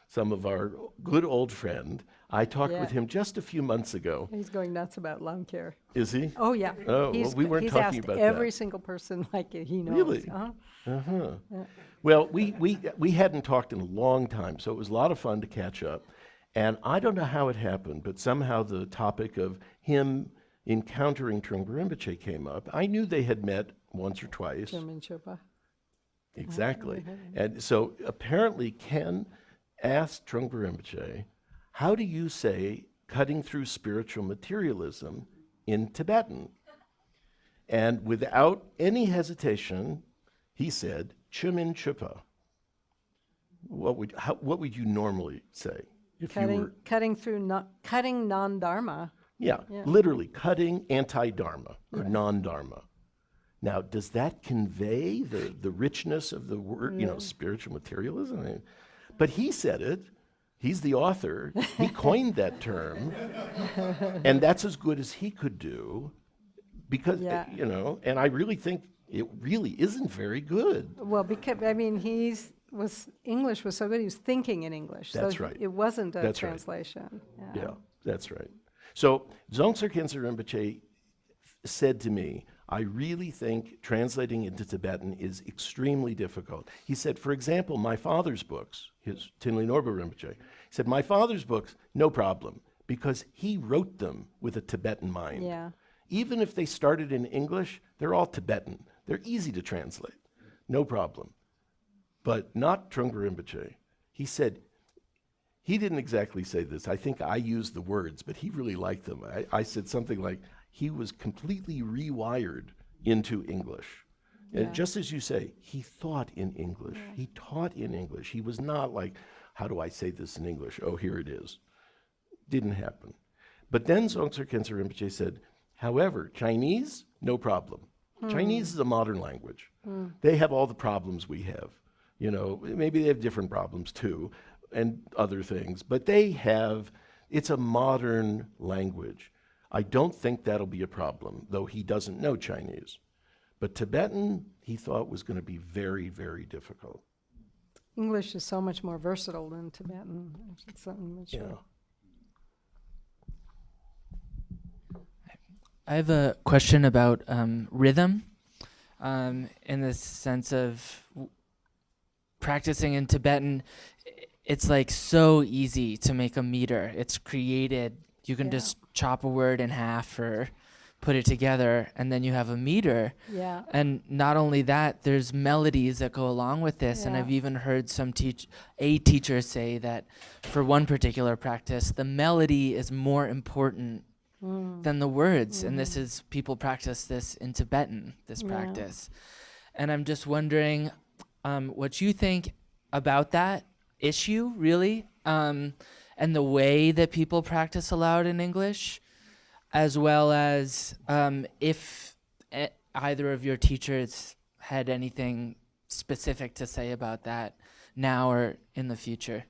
[SPEAKER 2] some of our good old friend, I talked
[SPEAKER 1] Yeah.
[SPEAKER 2] with him just a few months ago.
[SPEAKER 1] He's going nuts about Lamkir.
[SPEAKER 2] Is he?
[SPEAKER 1] Oh, yeah.
[SPEAKER 2] Oh, well, we weren't
[SPEAKER 1] he's
[SPEAKER 2] talking
[SPEAKER 1] asked
[SPEAKER 2] about
[SPEAKER 1] every
[SPEAKER 2] that.
[SPEAKER 1] single person like he knows.
[SPEAKER 2] Really? Well, we hadn't talked in a long time, so it was a lot of fun to catch up. And I don't know how it happened, but somehow the topic of him encountering Trungpa Rinpoche came up. I knew they had met once or twice.
[SPEAKER 1] German Chupa.
[SPEAKER 2] Exactly. And so apparently Ken asked Trungpa Rinpoche, how do you say cutting through spiritual materialism in Tibetan? And without any hesitation, he said, Chumin Chupa. What would you normally say if you were?
[SPEAKER 1] Cutting non-dharma.
[SPEAKER 2] Yeah, literally cutting anti-dharma or non-dharma. Now, does that convey the richness of the word, spiritual materialism? I mean, but he said it. He's the author. He coined that term. And that's as good as he could do because, and I really think it really isn't very good.
[SPEAKER 1] Well, because, I mean, English was so good, he was thinking in English.
[SPEAKER 2] That's
[SPEAKER 1] so
[SPEAKER 2] right.
[SPEAKER 1] It wasn't a
[SPEAKER 2] That's right.
[SPEAKER 1] translation.
[SPEAKER 2] Yeah, that's right. So Dzongtse Khyentse Rinpoche said to me, I really think translating into Tibetan is extremely difficult. He said, for example, my father's books, his Tinley Norbu Rinpoche, he said, my father's books, no problem, because he wrote them with a Tibetan mind.
[SPEAKER 1] Yeah.
[SPEAKER 2] Even if they started in English, they're all Tibetan. They're easy to translate, no problem. But not Trungpa Rinpoche. He said, he didn't exactly say this. I think I used the words, but he really liked them. I said something like, he was completely rewired into English. And just as you say, he thought in English. He taught in English. He was not like, how do I say this in English? Oh, here it is. Didn't happen. But then Dzongtse Khyentse Rinpoche said, however, Chinese, no problem. Chinese is a modern language. They have all the problems we have. Maybe they have different problems too, and other things, but it's a modern language. I don't think that'll be a problem, though he doesn't know Chinese. But Tibetan, he thought was going to be very, very difficult.
[SPEAKER 1] English is so much more versatile than Tibetan. It's something that's
[SPEAKER 2] Yeah.
[SPEAKER 5] I have a question about rhythm, in the sense of practicing in Tibetan. It's like so easy to make a meter. It's created. You can just chop a word in half or put it together, and then you have a meter.
[SPEAKER 1] Yeah.
[SPEAKER 5] And not only that, there's melodies that go along with this. And
[SPEAKER 1] Yeah.
[SPEAKER 5] I've even heard a teacher say that for one particular practice, the melody is more important than the words. And this is, people practice this in Tibetan, this practice. And I'm just wondering what you think about that issue, really, and the way that people practice aloud in English, as well as if either of your teachers had anything specific to say about that now or in the future.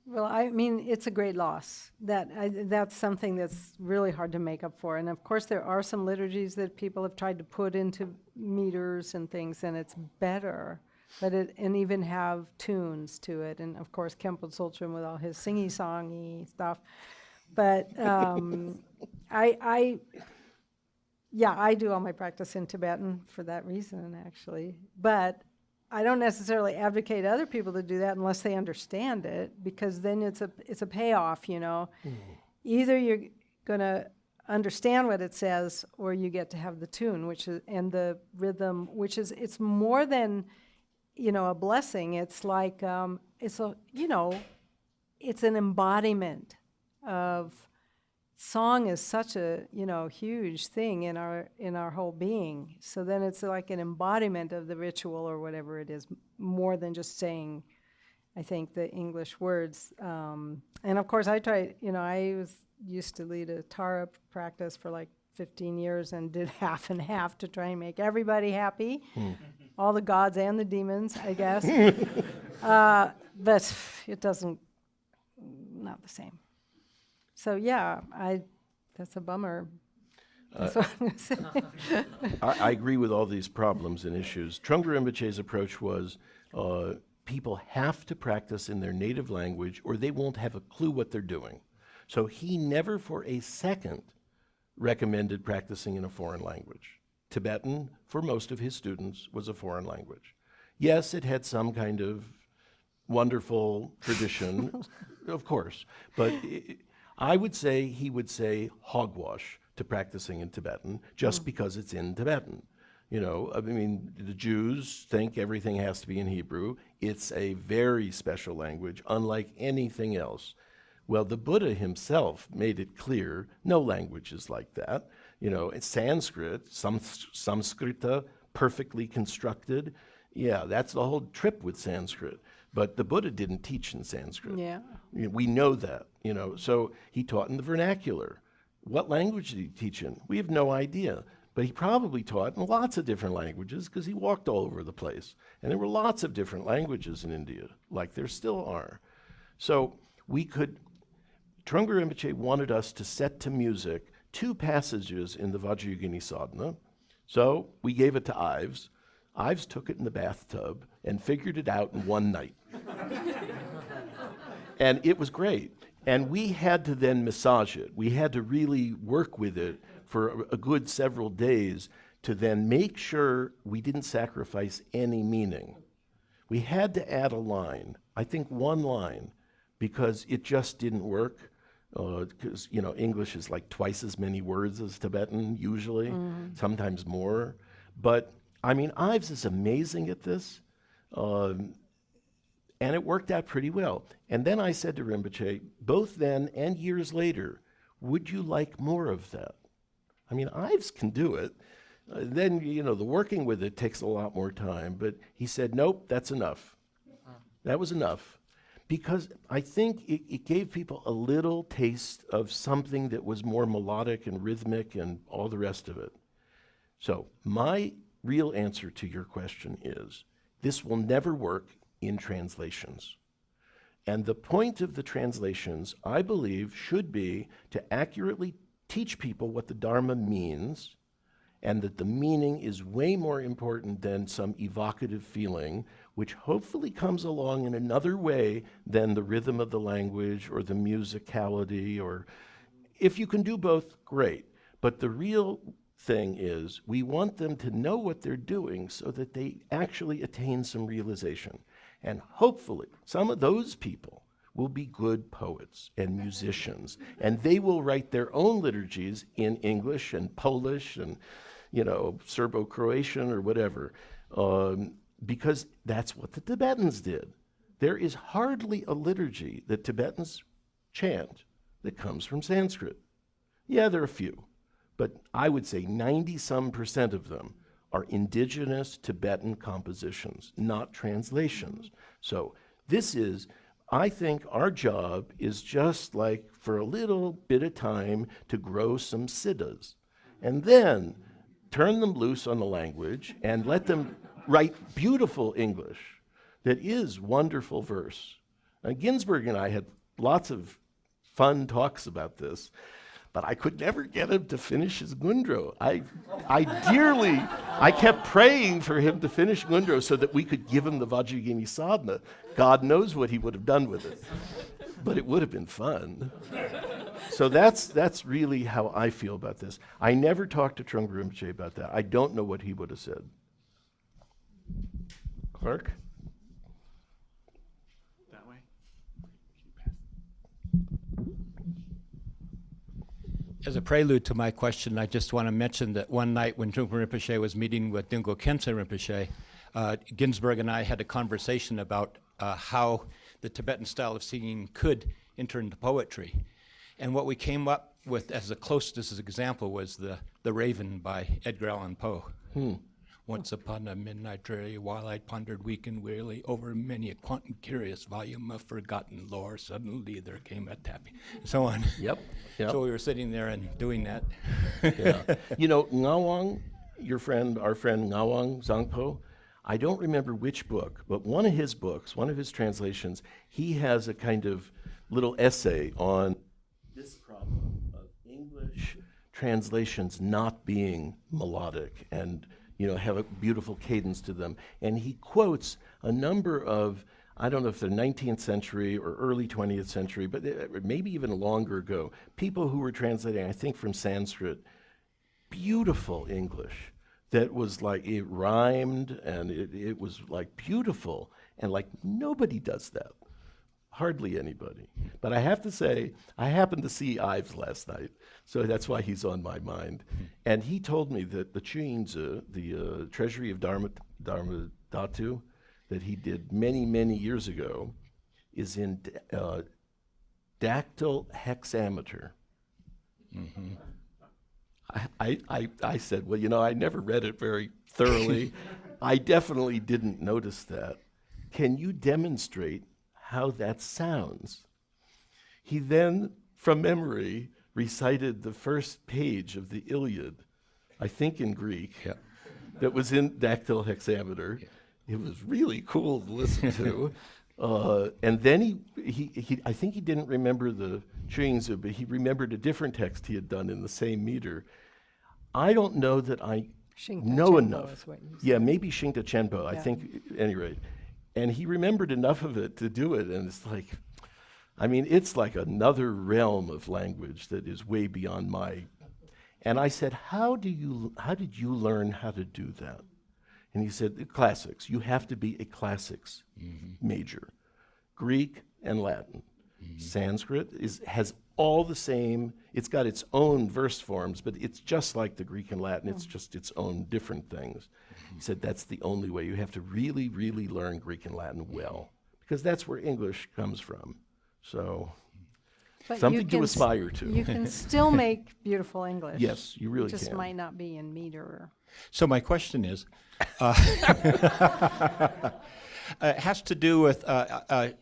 [SPEAKER 1] Well, I mean, it's a great loss. That's something that's really hard to make up for. And of course, there are some liturgies that people have tried to put into meters and things, and it's better. And even have tunes to it. And of course, Khenpo Tsultrim with all his singy-songy stuff. But I do all my practice in Tibetan for that reason, actually. But I don't necessarily advocate other people to do that unless they understand it, because then it's a payoff, Either you're going to understand what it says, or you get to have the tune, and the rhythm, it's more than, a blessing. It's like, it's an embodiment of song is such a, huge thing in our whole being. So then it's like an embodiment of the ritual or whatever it is, more than just saying, I think, the English words. And of course, I used to lead a Tara practice for like 15 years and did half and half to try and make everybody happy, all the gods and the demons, I guess. But it doesn't, not the same. So yeah, that's a bummer. That's what I'm gonna say.
[SPEAKER 2] I agree with all these problems and issues. Trungpa Rinpoche's approach was people have to practice in their native language or they won't have a clue what they're doing. So he never for a second recommended practicing in a foreign language. Tibetan, for most of his students, was a foreign language. Yes, it had some kind of wonderful tradition, of course, but I would say he would say hogwash to practicing in Tibetan just because it's in Tibetan. I mean, the Jews think everything has to be in Hebrew. It's a very special language, unlike anything else. Well, the Buddha himself made it clear no language is like that. It's Sanskrit, Samskrita, perfectly constructed. Yeah, that's the whole trip with Sanskrit. But the Buddha didn't teach in Sanskrit.
[SPEAKER 1] Yeah.
[SPEAKER 2] We know that, so he taught in the vernacular. What language did he teach in? We have no idea. But he probably taught in lots of different languages because he walked all over the place. And there were lots of different languages in India, like there still are. So Trungpa Rinpoche wanted us to set to music 2 passages in the Vajrayogini Sadhana. So we gave it to Ives. Ives took it in the bathtub and figured it out in one night. And it was great. And we had to then massage it. We had to really work with it for a good several days to then make sure we didn't sacrifice any meaning. We had to add a line, I think one line, because it just didn't work. Because English is like twice as many words as Tibetan usually, sometimes more. But I mean, Ives is amazing at this. And it worked out pretty well. And then I said to Rinpoche, both then and years later, would you like more of that? I mean, Ives can do it. Then, the working with it takes a lot more time. But he said, nope, that's enough. That was enough. Because I think it gave people a little taste of something that was more melodic and rhythmic and all the rest of it. So my real answer to your question is, this will never work in translations. And the point of the translations, I believe, should be to accurately teach people what the Dharma means, and that the meaning is way more important than some evocative feeling, which hopefully comes along in another way than the rhythm of the language or the musicality, or if you can do both, great. But the real thing is, we want them to know what they're doing so that they actually attain some realization. And hopefully, some of those people will be good poets and musicians, and they will write their own liturgies in English and Polish and, Serbo-Croatian or whatever, because that's what the Tibetans did. There is hardly a liturgy that Tibetans chant that comes from Sanskrit. Yeah, there are a few, but I would say 90-some% of them are indigenous Tibetan compositions, not translations. So I think our job is just like for a little bit of time to grow some siddhas, and then turn them loose on the language and let them write beautiful English that is wonderful verse. Ginsberg and I had lots of fun talks about this, but I could never get him to finish his Gundro. I kept praying for him to finish Gundro so that we could give him the Vajrayogini Sadhana. God knows what he would have done with it, but it would have been fun. So that's really how I feel about this. I never talked to Trungpa Rinpoche about that. I don't know what he would have said. Clark?
[SPEAKER 3] That way.
[SPEAKER 6] As a prelude to my question, I just want to mention that one night when Trungpa Rinpoche was meeting with Dungpo Khyentse Rinpoche, Ginsberg and I had a conversation about how the Tibetan style of singing could enter into poetry. And what we came up with as the closest example was the Raven by Edgar Allan Poe. Once upon a midnight dreary, while I pondered weak and wearily over many a quaint and curious volume of forgotten lore, suddenly there came a tapping, and so on.
[SPEAKER 2] Yep. Yep.
[SPEAKER 6] So we were sitting there and doing that.
[SPEAKER 2] Yeah. You know, Ngawang, our friend Ngawang Zangpo, I don't remember which book, but one of his books, one of his translations, he has a kind of little essay on this problem of English translations not being melodic and, you know, have a beautiful cadence to them. And he quotes a number of, I don't know if they're 19th century or early 20th century, but maybe even longer ago, people who were translating, I think from Sanskrit, beautiful English that was like, it rhymed and it was like beautiful, and like nobody does that. Hardly anybody. But I have to say, I happened to see Ives last night, so that's why he's on my mind. And he told me that the Chuinzi, the Treasury of Dharma Dhatu, that he did many, many years ago, is in dactyl hexameter. I said, well, you know, I never read it very thoroughly. I definitely didn't notice that. Can you demonstrate how that sounds? He then, from memory, recited the first page of the Iliad, I think in Greek, that was in dactyl hexameter. It was really cool to listen to. And then he I think he didn't remember the Chuinzi, but he remembered a different text he had done in the same meter. I don't know that I
[SPEAKER 1] Shinta
[SPEAKER 2] know
[SPEAKER 1] Chenpo
[SPEAKER 2] enough.
[SPEAKER 1] is what you
[SPEAKER 2] Yeah, maybe Shinta Chenpo, I
[SPEAKER 1] Yeah.
[SPEAKER 2] think, at any rate. And he remembered enough of it to do it, and it's like, I mean, it's like another realm of language that is way beyond my. And I said, how did you learn how to do that? And he said, the classics. You have to be a classics major. Greek and Latin. Sanskrit has all the same, it's got its own verse forms, but it's just like the Greek and Latin, it's just its own different things. He said that's the only way. You have to really, really learn Greek and Latin well, because that's where English comes from. So,
[SPEAKER 1] But you
[SPEAKER 2] something to
[SPEAKER 1] can
[SPEAKER 2] aspire to.
[SPEAKER 1] You can still make beautiful English.
[SPEAKER 2] Yes, you really
[SPEAKER 1] It just
[SPEAKER 2] can.
[SPEAKER 1] might not be in meter. Or
[SPEAKER 6] So my question is, it has to do with,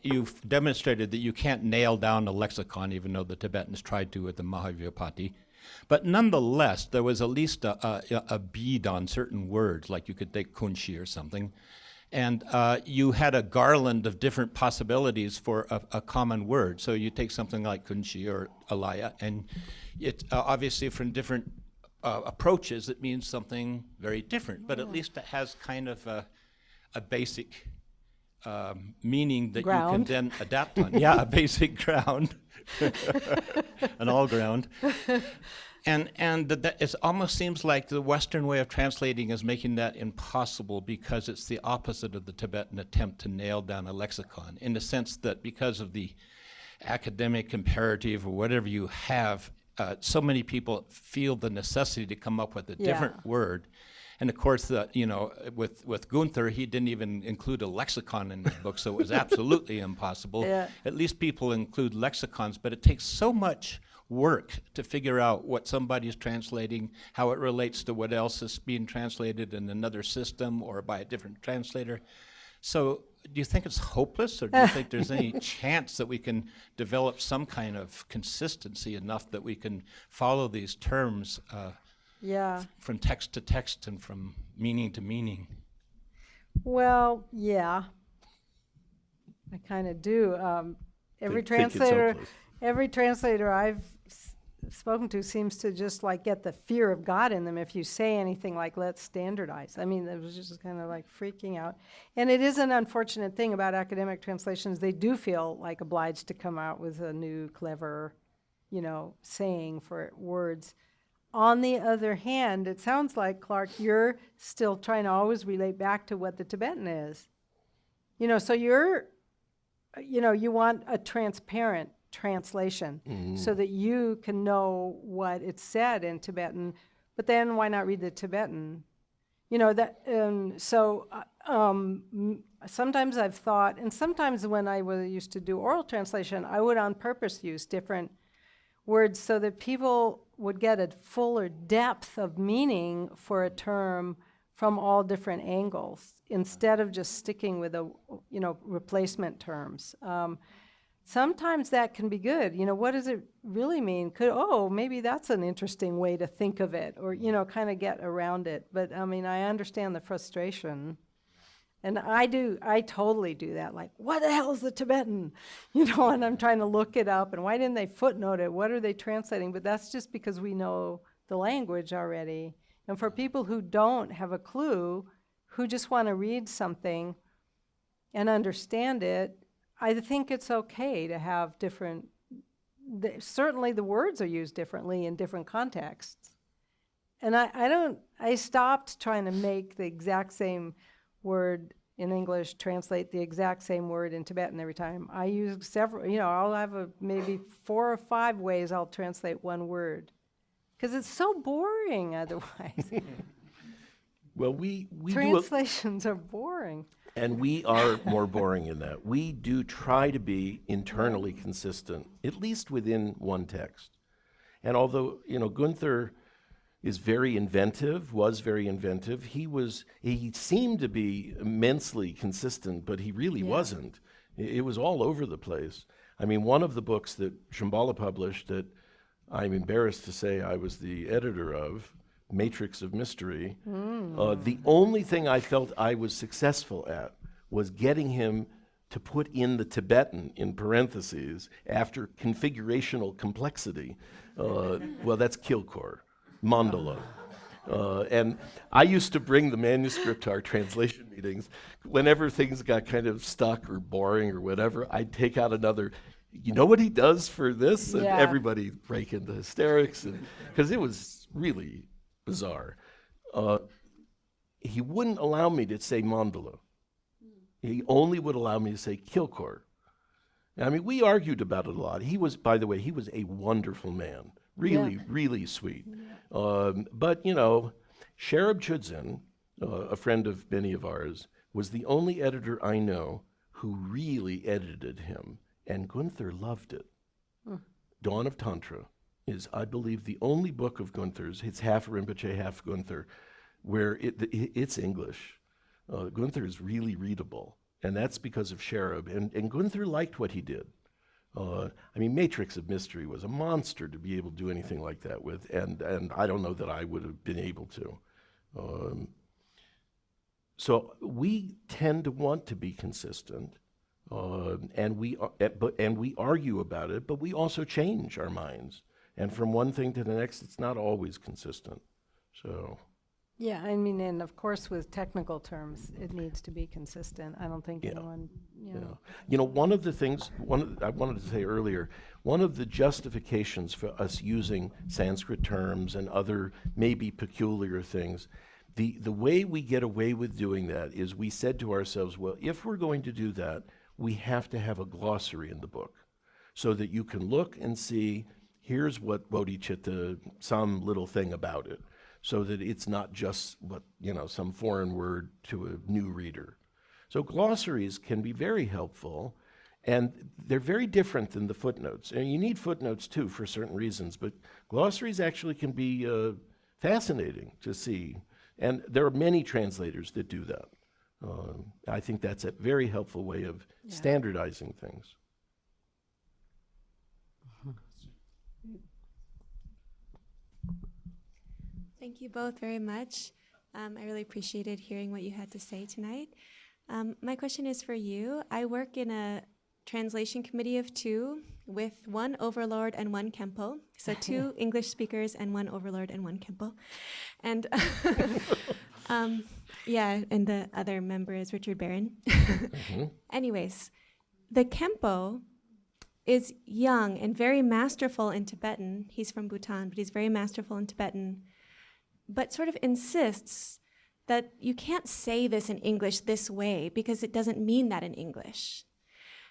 [SPEAKER 6] you've demonstrated that you can't nail down a lexicon, even though the Tibetans tried to with the Mahavyapati. But nonetheless, there was at least a bead on certain words, like you could take kunshi or something. And you had a garland of different possibilities for a common word. So you take something like kunshi or alaya, and it obviously from different approaches, it means something very different. But at least it has kind of a basic meaning that
[SPEAKER 1] Ground.
[SPEAKER 6] you can then adapt on. Yeah, a basic ground, an all ground. And that it almost seems like the Western way of translating is making that impossible, because it's the opposite of the Tibetan attempt to nail down a lexicon, in the sense that because of the academic imperative or whatever you have, so many people feel the necessity to come up with a different word. And of course, with Gunther, he didn't even include a lexicon in his book, so it was absolutely impossible.
[SPEAKER 1] Yeah.
[SPEAKER 6] At least people include lexicons, but it takes so much work to figure out what somebody's translating, how it relates to what else is being translated in another system or by a different translator. So do you think it's hopeless, or do you think there's any chance that we can develop some kind of consistency enough that we can follow these terms
[SPEAKER 1] yeah.
[SPEAKER 6] from text to text and from meaning to meaning?
[SPEAKER 1] Well, yeah. I kind of do. Every
[SPEAKER 2] Think it's
[SPEAKER 1] translator,
[SPEAKER 2] hopeless.
[SPEAKER 1] every translator I've spoken to seems to just like get the fear of God in them if you say anything like, let's standardize. I mean, it was just kind of like freaking out. And it is an unfortunate thing about academic translations. They do feel like obliged to come out with a new, clever, saying for words. On the other hand, it sounds like, Clark, you're still trying to always relate back to what the Tibetan is. So you want a transparent translation so that you can know what it said in Tibetan, but then why not read the Tibetan? Sometimes I've thought, and sometimes when I used to do oral translation, I would on purpose use different words so that people would get a fuller depth of meaning for a term from all different angles, instead of just sticking with replacement terms. Sometimes that can be good. What does it really mean? Maybe that's an interesting way to think of it, or, kind of get around it. But I understand the frustration. And I totally do that. Like, what the hell is the Tibetan? And I'm trying to look it up, and why didn't they footnote it? What are they translating? But that's just because we know the language already. And for people who don't have a clue, who just want to read something and understand it, I think it's okay to have different, certainly the words are used differently in different contexts. And I stopped trying to make the exact same word in English translate the exact same word in Tibetan every time. I use several, I'll have maybe 4 or 5 ways I'll translate one word, because it's so boring otherwise.
[SPEAKER 2] Well, we do
[SPEAKER 1] Translations are boring.
[SPEAKER 2] and we are more boring in that. We do try to be internally consistent, at least within one text. And although, Gunther is very inventive, was very inventive, he seemed to be immensely consistent, but he really wasn't. It was all over the place. One of the books that Shambhala published that I'm embarrassed to say I was the editor of, Matrix of Mystery, the only thing I felt I was successful at was getting him to put in the Tibetan in parentheses after configurational complexity. Well, that's Kilkor, mandala. And I used to bring the manuscript to our translation meetings. Whenever things got kind of stuck or boring or whatever, I'd take out another, you know what he does for this? And everybody break into hysterics, because it was really bizarre. He wouldn't allow me to say mandala. He only would allow me to say Kilkor. We argued about it a lot. He was, by the way, he was a wonderful man. Really, really sweet. But, Sherab Chudzin, a friend of many of ours, was the only editor I know who really edited him, and Gunther loved it. Dawn of Tantra is, I believe, the only book of Gunther's, it's half Rinpoche, half Gunther, where it's English. Gunther is really readable, and that's because of Sherab, and Gunther liked what he did. Matrix of Mystery was a monster to be able to do anything like that with, and I don't know that I would have been able to. So we tend to want to be consistent, and we argue about it, but we also change our minds. And from one thing to the next, it's not always consistent. So.
[SPEAKER 1] Yeah, and of course with technical terms, it needs to be consistent. I don't think anyone,
[SPEAKER 2] One of the things, I wanted to say earlier, one of the justifications for us using Sanskrit terms and other maybe peculiar things, the way we get away with doing that is we said to ourselves, well, if we're going to do that, we have to have a glossary in the book so that you can look and see, here's what bodhicitta, some little thing about it, so that it's not just some foreign word to a new reader. So glossaries can be very helpful, and they're very different than the footnotes. And you need footnotes too for certain reasons, but glossaries actually can be fascinating to see. And there are many translators that do that. I think that's a very helpful way of standardizing things.
[SPEAKER 7] Thank you both very much. I really appreciated hearing what you had to say tonight. My question is for you. I work in a translation committee of 2 with 1 overlord and 1 Kempo. So 2 English speakers and 1 overlord and 1 Kempo. And and the other member is Richard Barron. Anyways, the Kempo is young and very masterful in Tibetan. He's from Bhutan, but he's very masterful in Tibetan, but sort of insists that you can't say this in English this way because it doesn't mean that in English.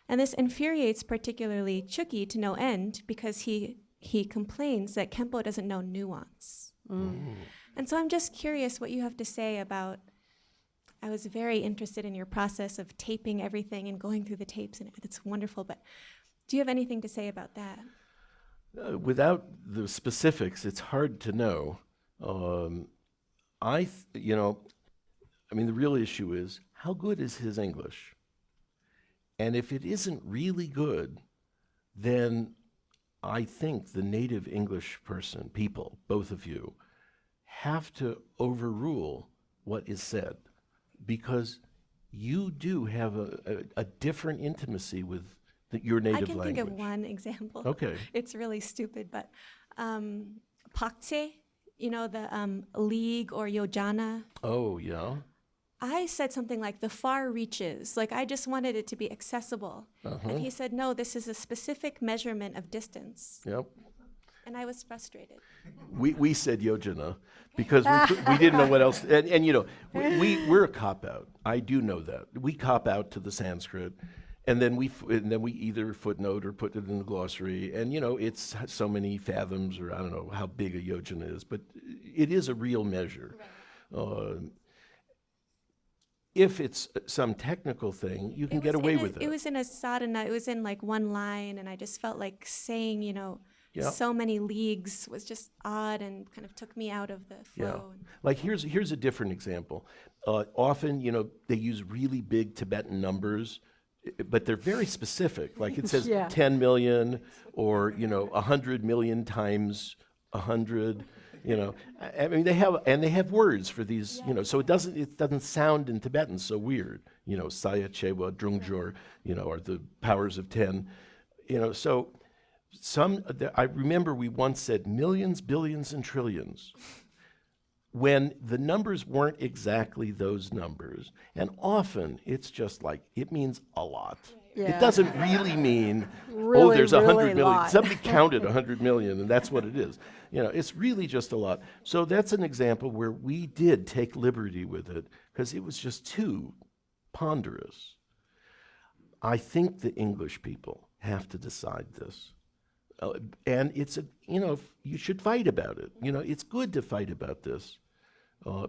[SPEAKER 7] And this infuriates particularly Chuki to no end because he complains that Kempo doesn't know nuance. And so I'm just curious what you have to say about, I was very interested in your process of taping everything and going through the tapes, and it's wonderful, but do you have anything to say about that?
[SPEAKER 2] Without the specifics, it's hard to know. I mean, the real issue is, how good is his English? And if it isn't really good, then I think the native English people, both of you, have to overrule what is said, because you do have a different intimacy with your native
[SPEAKER 7] I can
[SPEAKER 2] language.
[SPEAKER 7] think of one example.
[SPEAKER 2] Okay.
[SPEAKER 7] It's really stupid, but pakse, the league or yojana.
[SPEAKER 2] Oh, yeah.
[SPEAKER 7] I said something like the far reaches, like I just wanted it to be accessible. And he said, no, this is a specific measurement of distance.
[SPEAKER 2] Yep.
[SPEAKER 7] And I was frustrated.
[SPEAKER 2] We said yojana because we didn't know what else. And we're a cop-out. I do know that. We cop out to the Sanskrit, and then we either footnote or put it in the glossary. And, it's so many fathoms, or I don't know how big a yojana is, but it is a real measure.
[SPEAKER 7] Right.
[SPEAKER 2] If it's some technical thing, you can get away with it.
[SPEAKER 7] It was in a sadhana. It was in like one line, and I just felt like saying,
[SPEAKER 2] Yeah.
[SPEAKER 7] so many leagues was just odd and kind of took me out of the flow.
[SPEAKER 2] Like here's a different example. Often, they use really big Tibetan numbers, but they're very specific. Like it says
[SPEAKER 1] Yeah.
[SPEAKER 2] 10 million, or 100 million times 100. I mean, they have words for these. So it doesn't sound in Tibetan so weird. Saya Chewa Drungjor, are the powers of 10. So. I remember we once said millions, billions, and trillions, when the numbers weren't exactly those numbers. And often it's just like, it means a lot.
[SPEAKER 1] Yeah.
[SPEAKER 2] It doesn't really mean,
[SPEAKER 1] Really,
[SPEAKER 2] there's 100
[SPEAKER 1] really
[SPEAKER 2] million.
[SPEAKER 1] lot.
[SPEAKER 2] Somebody counted 100 million, and that's what it is. It's really just a lot. So that's an example where we did take liberty with it, because it was just too ponderous. I think the English people have to decide this. And it's you should fight about it. It's good to fight about this,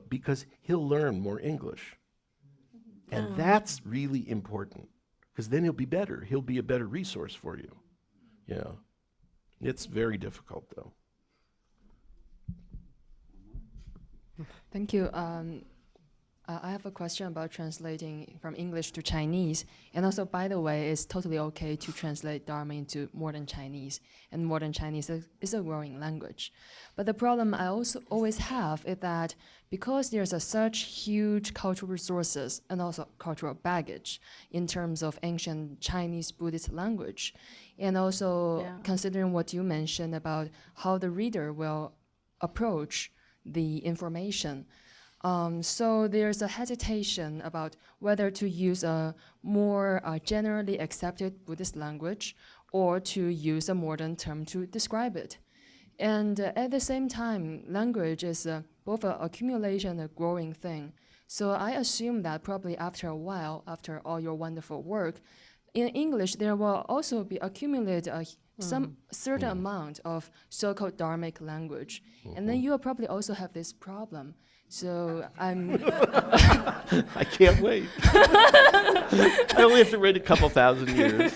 [SPEAKER 2] because he'll learn more English. And that's really important, because then he'll be better. He'll be a better resource for you. Yeah. It's very difficult, though.
[SPEAKER 8] Thank you. I have a question about translating from English to Chinese. And also, by the way, it's totally okay to translate Dharma into modern Chinese. And modern Chinese is a growing language. But the problem I also always have is that because there's such huge cultural resources and also cultural baggage in terms of ancient Chinese Buddhist language, and also considering what you mentioned about how the reader will approach the information, so there's a hesitation about whether to use a more generally accepted Buddhist language or to use a modern term to describe it. And at the same time, language is both an accumulation and a growing thing. So I assume that probably after a while, after all your wonderful work, in English there will also be accumulated some certain amount of so-called Dharmic language. And then you will probably also have this problem. So I'm...
[SPEAKER 2] I can't wait. I only have to wait a couple thousand years.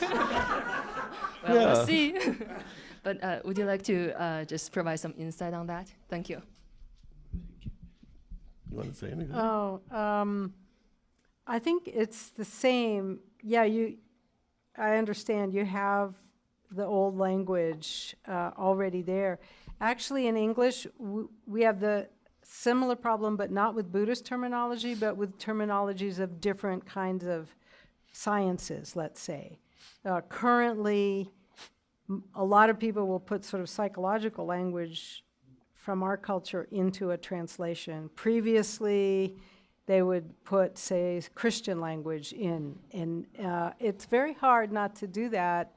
[SPEAKER 8] We'll see. But would you like to just provide some insight on that? Thank you.
[SPEAKER 2] You want to say anything?
[SPEAKER 1] I think it's the same. Yeah, I understand you have the old language already there. Actually, in English, we have the similar problem, but not with Buddhist terminology, but with terminologies of different kinds of sciences, let's say. Currently, a lot of people will put sort of psychological language from our culture into a translation. Previously, they would put, say, Christian language in, and it's very hard not to do that.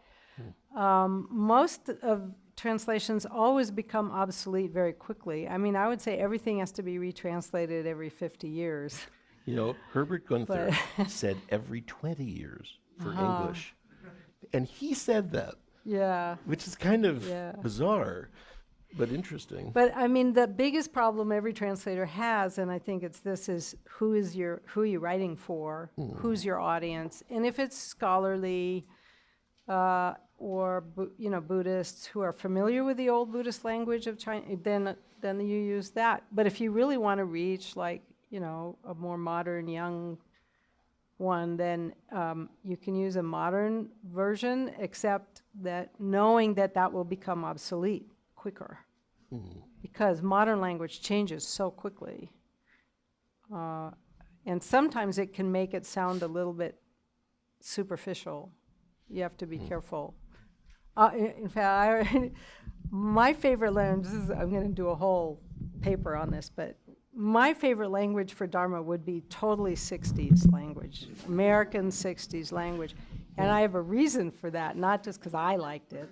[SPEAKER 1] Most of translations always become obsolete very quickly. I mean, I would say everything has to be retranslated every 50 years.
[SPEAKER 2] Herbert Gunther said every 20 years for English. And he said that.
[SPEAKER 1] Yeah.
[SPEAKER 2] Which is kind of bizarre, but interesting.
[SPEAKER 1] But I mean, the biggest problem every translator has, and I think it's this, is who are you writing for? Who's your audience? And if it's scholarly, or Buddhists who are familiar with the old Buddhist language of China, then you use that. But if you really want to reach a more modern young one, then you can use a modern version, except that knowing that will become obsolete quicker, because modern language changes so quickly. And sometimes it can make it sound a little bit superficial. You have to be careful. In fact, my favorite language, I'm going to do a whole paper on this, but my favorite language for Dharma would be totally 60s language, American 60s language. And I have a reason for that, not just because I liked it,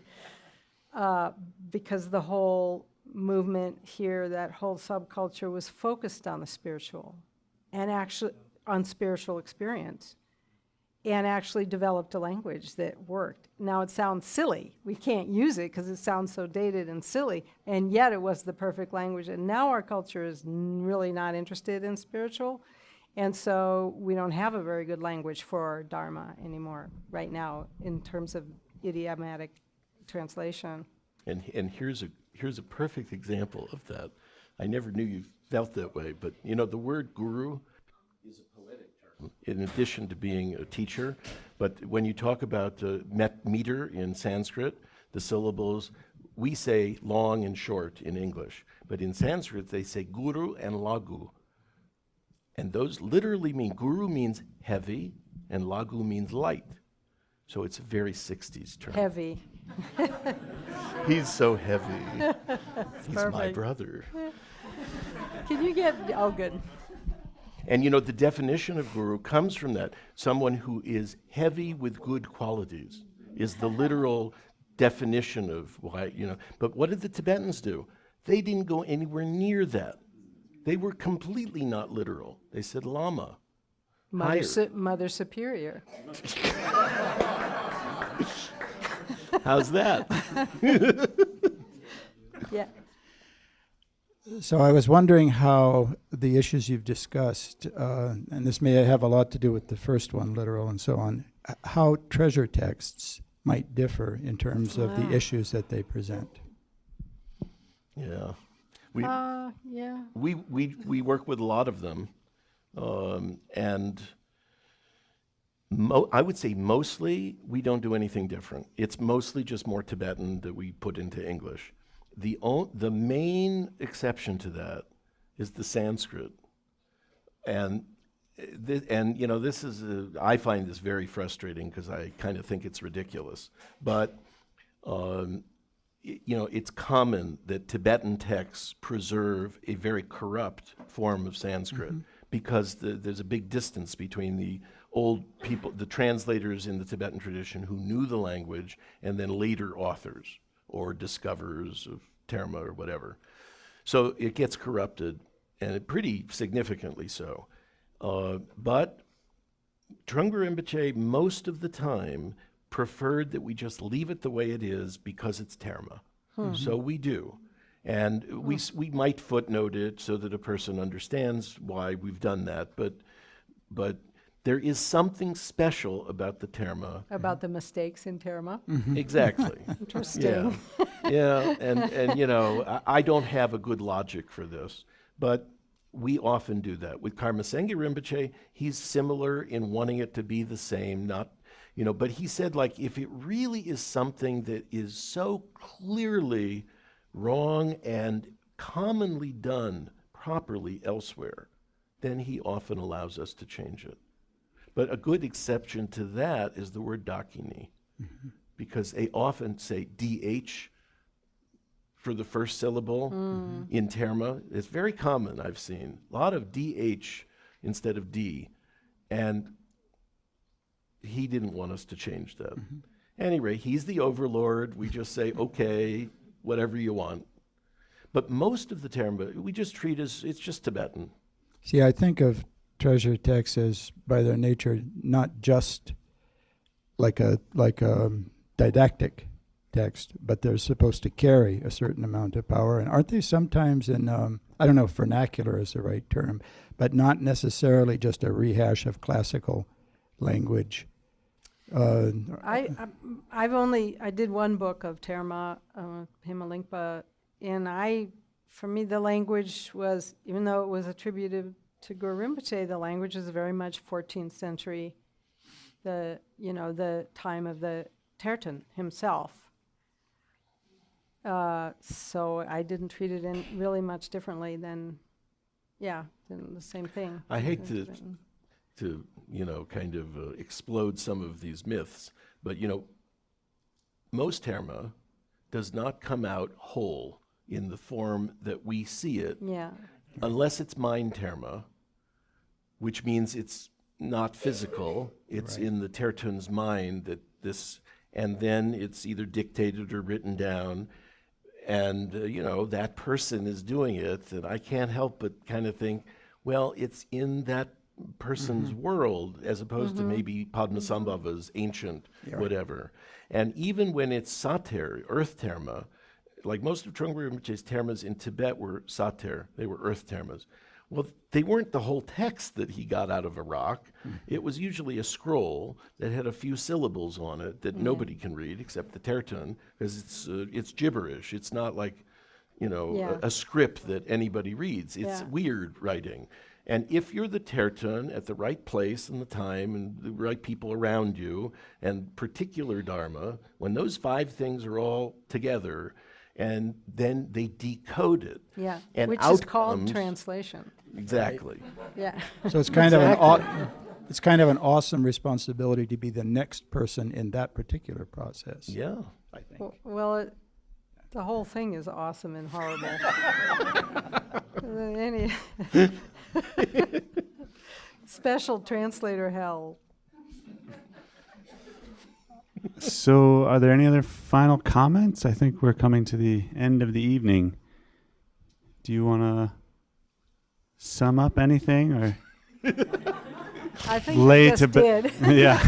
[SPEAKER 1] because the whole movement here, that whole subculture was focused on the spiritual and actually on spiritual experience, and actually developed a language that worked. Now it sounds silly. We can't use it because it sounds so dated and silly, and yet it was the perfect language. And now our culture is really not interested in spiritual, and so we don't have a very good language for Dharma anymore right now in terms of idiomatic translation.
[SPEAKER 2] And here's a perfect example of that. I never knew you felt that way, but the word guru is a poetic term in addition to being a teacher. But when you talk about meter in Sanskrit, the syllables, we say long and short in English, but in Sanskrit they say guru and lagu. And those literally mean, guru means heavy and lagu means light. So it's a very 60s term.
[SPEAKER 1] Heavy.
[SPEAKER 2] He's so heavy. He's my
[SPEAKER 1] perfect.
[SPEAKER 2] brother.
[SPEAKER 1] Can you get, oh good.
[SPEAKER 2] And the definition of guru comes from that. Someone who is heavy with good qualities is the literal definition of why, But what did the Tibetans do? They didn't go anywhere near that. They were completely not literal. They said Lama.
[SPEAKER 1] Mother Superior.
[SPEAKER 2] How's that?
[SPEAKER 1] Yeah.
[SPEAKER 9] So I was wondering how the issues you've discussed, and this may have a lot to do with the first one, literal and so on, how treasure texts might differ in terms of the issues that they present.
[SPEAKER 2] Yeah.
[SPEAKER 1] Yeah.
[SPEAKER 2] We work with a lot of them, and I would say mostly we don't do anything different. It's mostly just more Tibetan that we put into English. The main exception to that is the Sanskrit, and this is I find this very frustrating because I kind of think it's ridiculous, but it's common that Tibetan texts preserve a very corrupt form of Sanskrit because there's a big distance between the old people, the translators in the Tibetan tradition who knew the language, and then later authors or discoverers of Terma or whatever. So it gets corrupted, and pretty significantly so. But Trungpa Rinpoche, most of the time, preferred that we just leave it the way it is because it's Terma. So we do. And we might footnote it so that a person understands why we've done that, but there is something special about the Terma.
[SPEAKER 1] About the mistakes in Terma.
[SPEAKER 2] Exactly.
[SPEAKER 1] Interesting.
[SPEAKER 2] Yeah, and I don't have a good logic for this, but we often do that. With Karma Sengye Rinpoche, he's similar in wanting it to be the same, but he said, if it really is something that is so clearly wrong and commonly done properly elsewhere, then he often allows us to change it. But a good exception to that is the word dakini, because they often say DH for the first syllable in Terma. It's very common, I've seen. A lot of DH instead of D. And he didn't want us to change that. Anyway, he's the overlord. We just say, okay, whatever you want. But most of the Terma, we just treat as, it's just Tibetan.
[SPEAKER 9] See, I think of treasure texts as, by their nature, not just like a didactic text, but they're supposed to carry a certain amount of power. And aren't they sometimes in, I don't know if vernacular is the right term, but not necessarily just a rehash of classical language?
[SPEAKER 1] I did one book of Terma, Himalingpa, and for me, the language was, even though it was attributed to Guru Rinpoche, the language is very much 14th century, the time of the Terton himself. So I didn't treat it really much differently than the same thing.
[SPEAKER 2] I hate to kind of explode some of these myths, but most Terma does not come out whole in the form that we see it, unless it's mind Terma, which means it's not physical. It's in the Tertun's mind that this, and then it's either dictated or written down, and that person is doing it, and I can't help but kind of think, well, it's in that person's world as opposed to maybe Padmasambhava's ancient whatever. And even when it's Sater, earth Terma, like most of Trungpa Rinpoche's Termas in Tibet were Sater, they were earth Termas. Well, they weren't the whole text that he got out of a rock. It was usually a scroll that had a few syllables on it that nobody can read except the Tertun, because it's gibberish. It's not like, a script that anybody reads. It's weird writing. And if you're the Tertun at the right place and the time and the right people around you and particular Dharma, when those 5 things are all together, and then they decode it.
[SPEAKER 1] Yeah,
[SPEAKER 2] and
[SPEAKER 1] which
[SPEAKER 2] out
[SPEAKER 1] is called
[SPEAKER 2] comes-
[SPEAKER 1] translation.
[SPEAKER 2] Exactly.
[SPEAKER 1] Yeah.
[SPEAKER 9] So it's kind of it's kind of an awesome responsibility to be the next person in that particular process.
[SPEAKER 2] Yeah.
[SPEAKER 9] I think.
[SPEAKER 1] Well, the whole thing is awesome and horrible. Special translator hell.
[SPEAKER 10] So, are there any other final comments? I think we're coming to the end of the evening. Do you want to sum up anything, or
[SPEAKER 1] I think
[SPEAKER 10] lay
[SPEAKER 1] I just
[SPEAKER 10] to
[SPEAKER 1] did.
[SPEAKER 10] Yeah.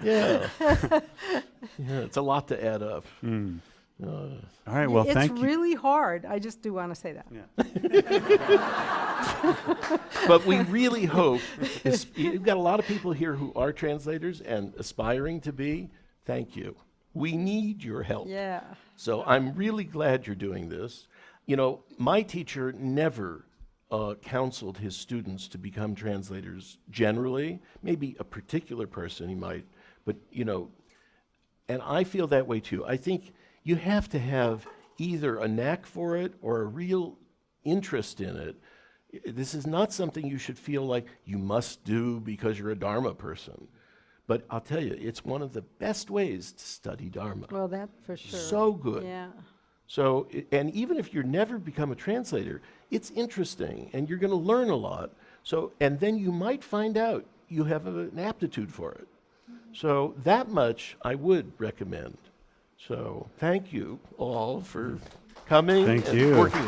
[SPEAKER 2] Yeah. Yeah, it's a lot to add up.
[SPEAKER 10] All right. Well, thank
[SPEAKER 1] It's
[SPEAKER 10] you.
[SPEAKER 1] really hard. I just do want to say that.
[SPEAKER 2] But we really hope, you've got a lot of people here who are translators and aspiring to be. Thank you. We need your help.
[SPEAKER 1] Yeah.
[SPEAKER 2] So I'm really glad you're doing this. My teacher never counseled his students to become translators generally. Maybe a particular person he might, but and I feel that way too. I think you have to have either a knack for it or a real interest in it. This is not something you should feel like you must do because you're a Dharma person. But I'll tell you, it's one of the best ways to study Dharma.
[SPEAKER 1] Well, that for sure.
[SPEAKER 2] So good.
[SPEAKER 1] Yeah.
[SPEAKER 2] So, and even if you never become a translator, it's interesting and you're going to learn a lot. So, and then you might find out you have an aptitude for it. So that much I would recommend. So thank you all for coming
[SPEAKER 10] Thank
[SPEAKER 2] and
[SPEAKER 10] you.
[SPEAKER 2] working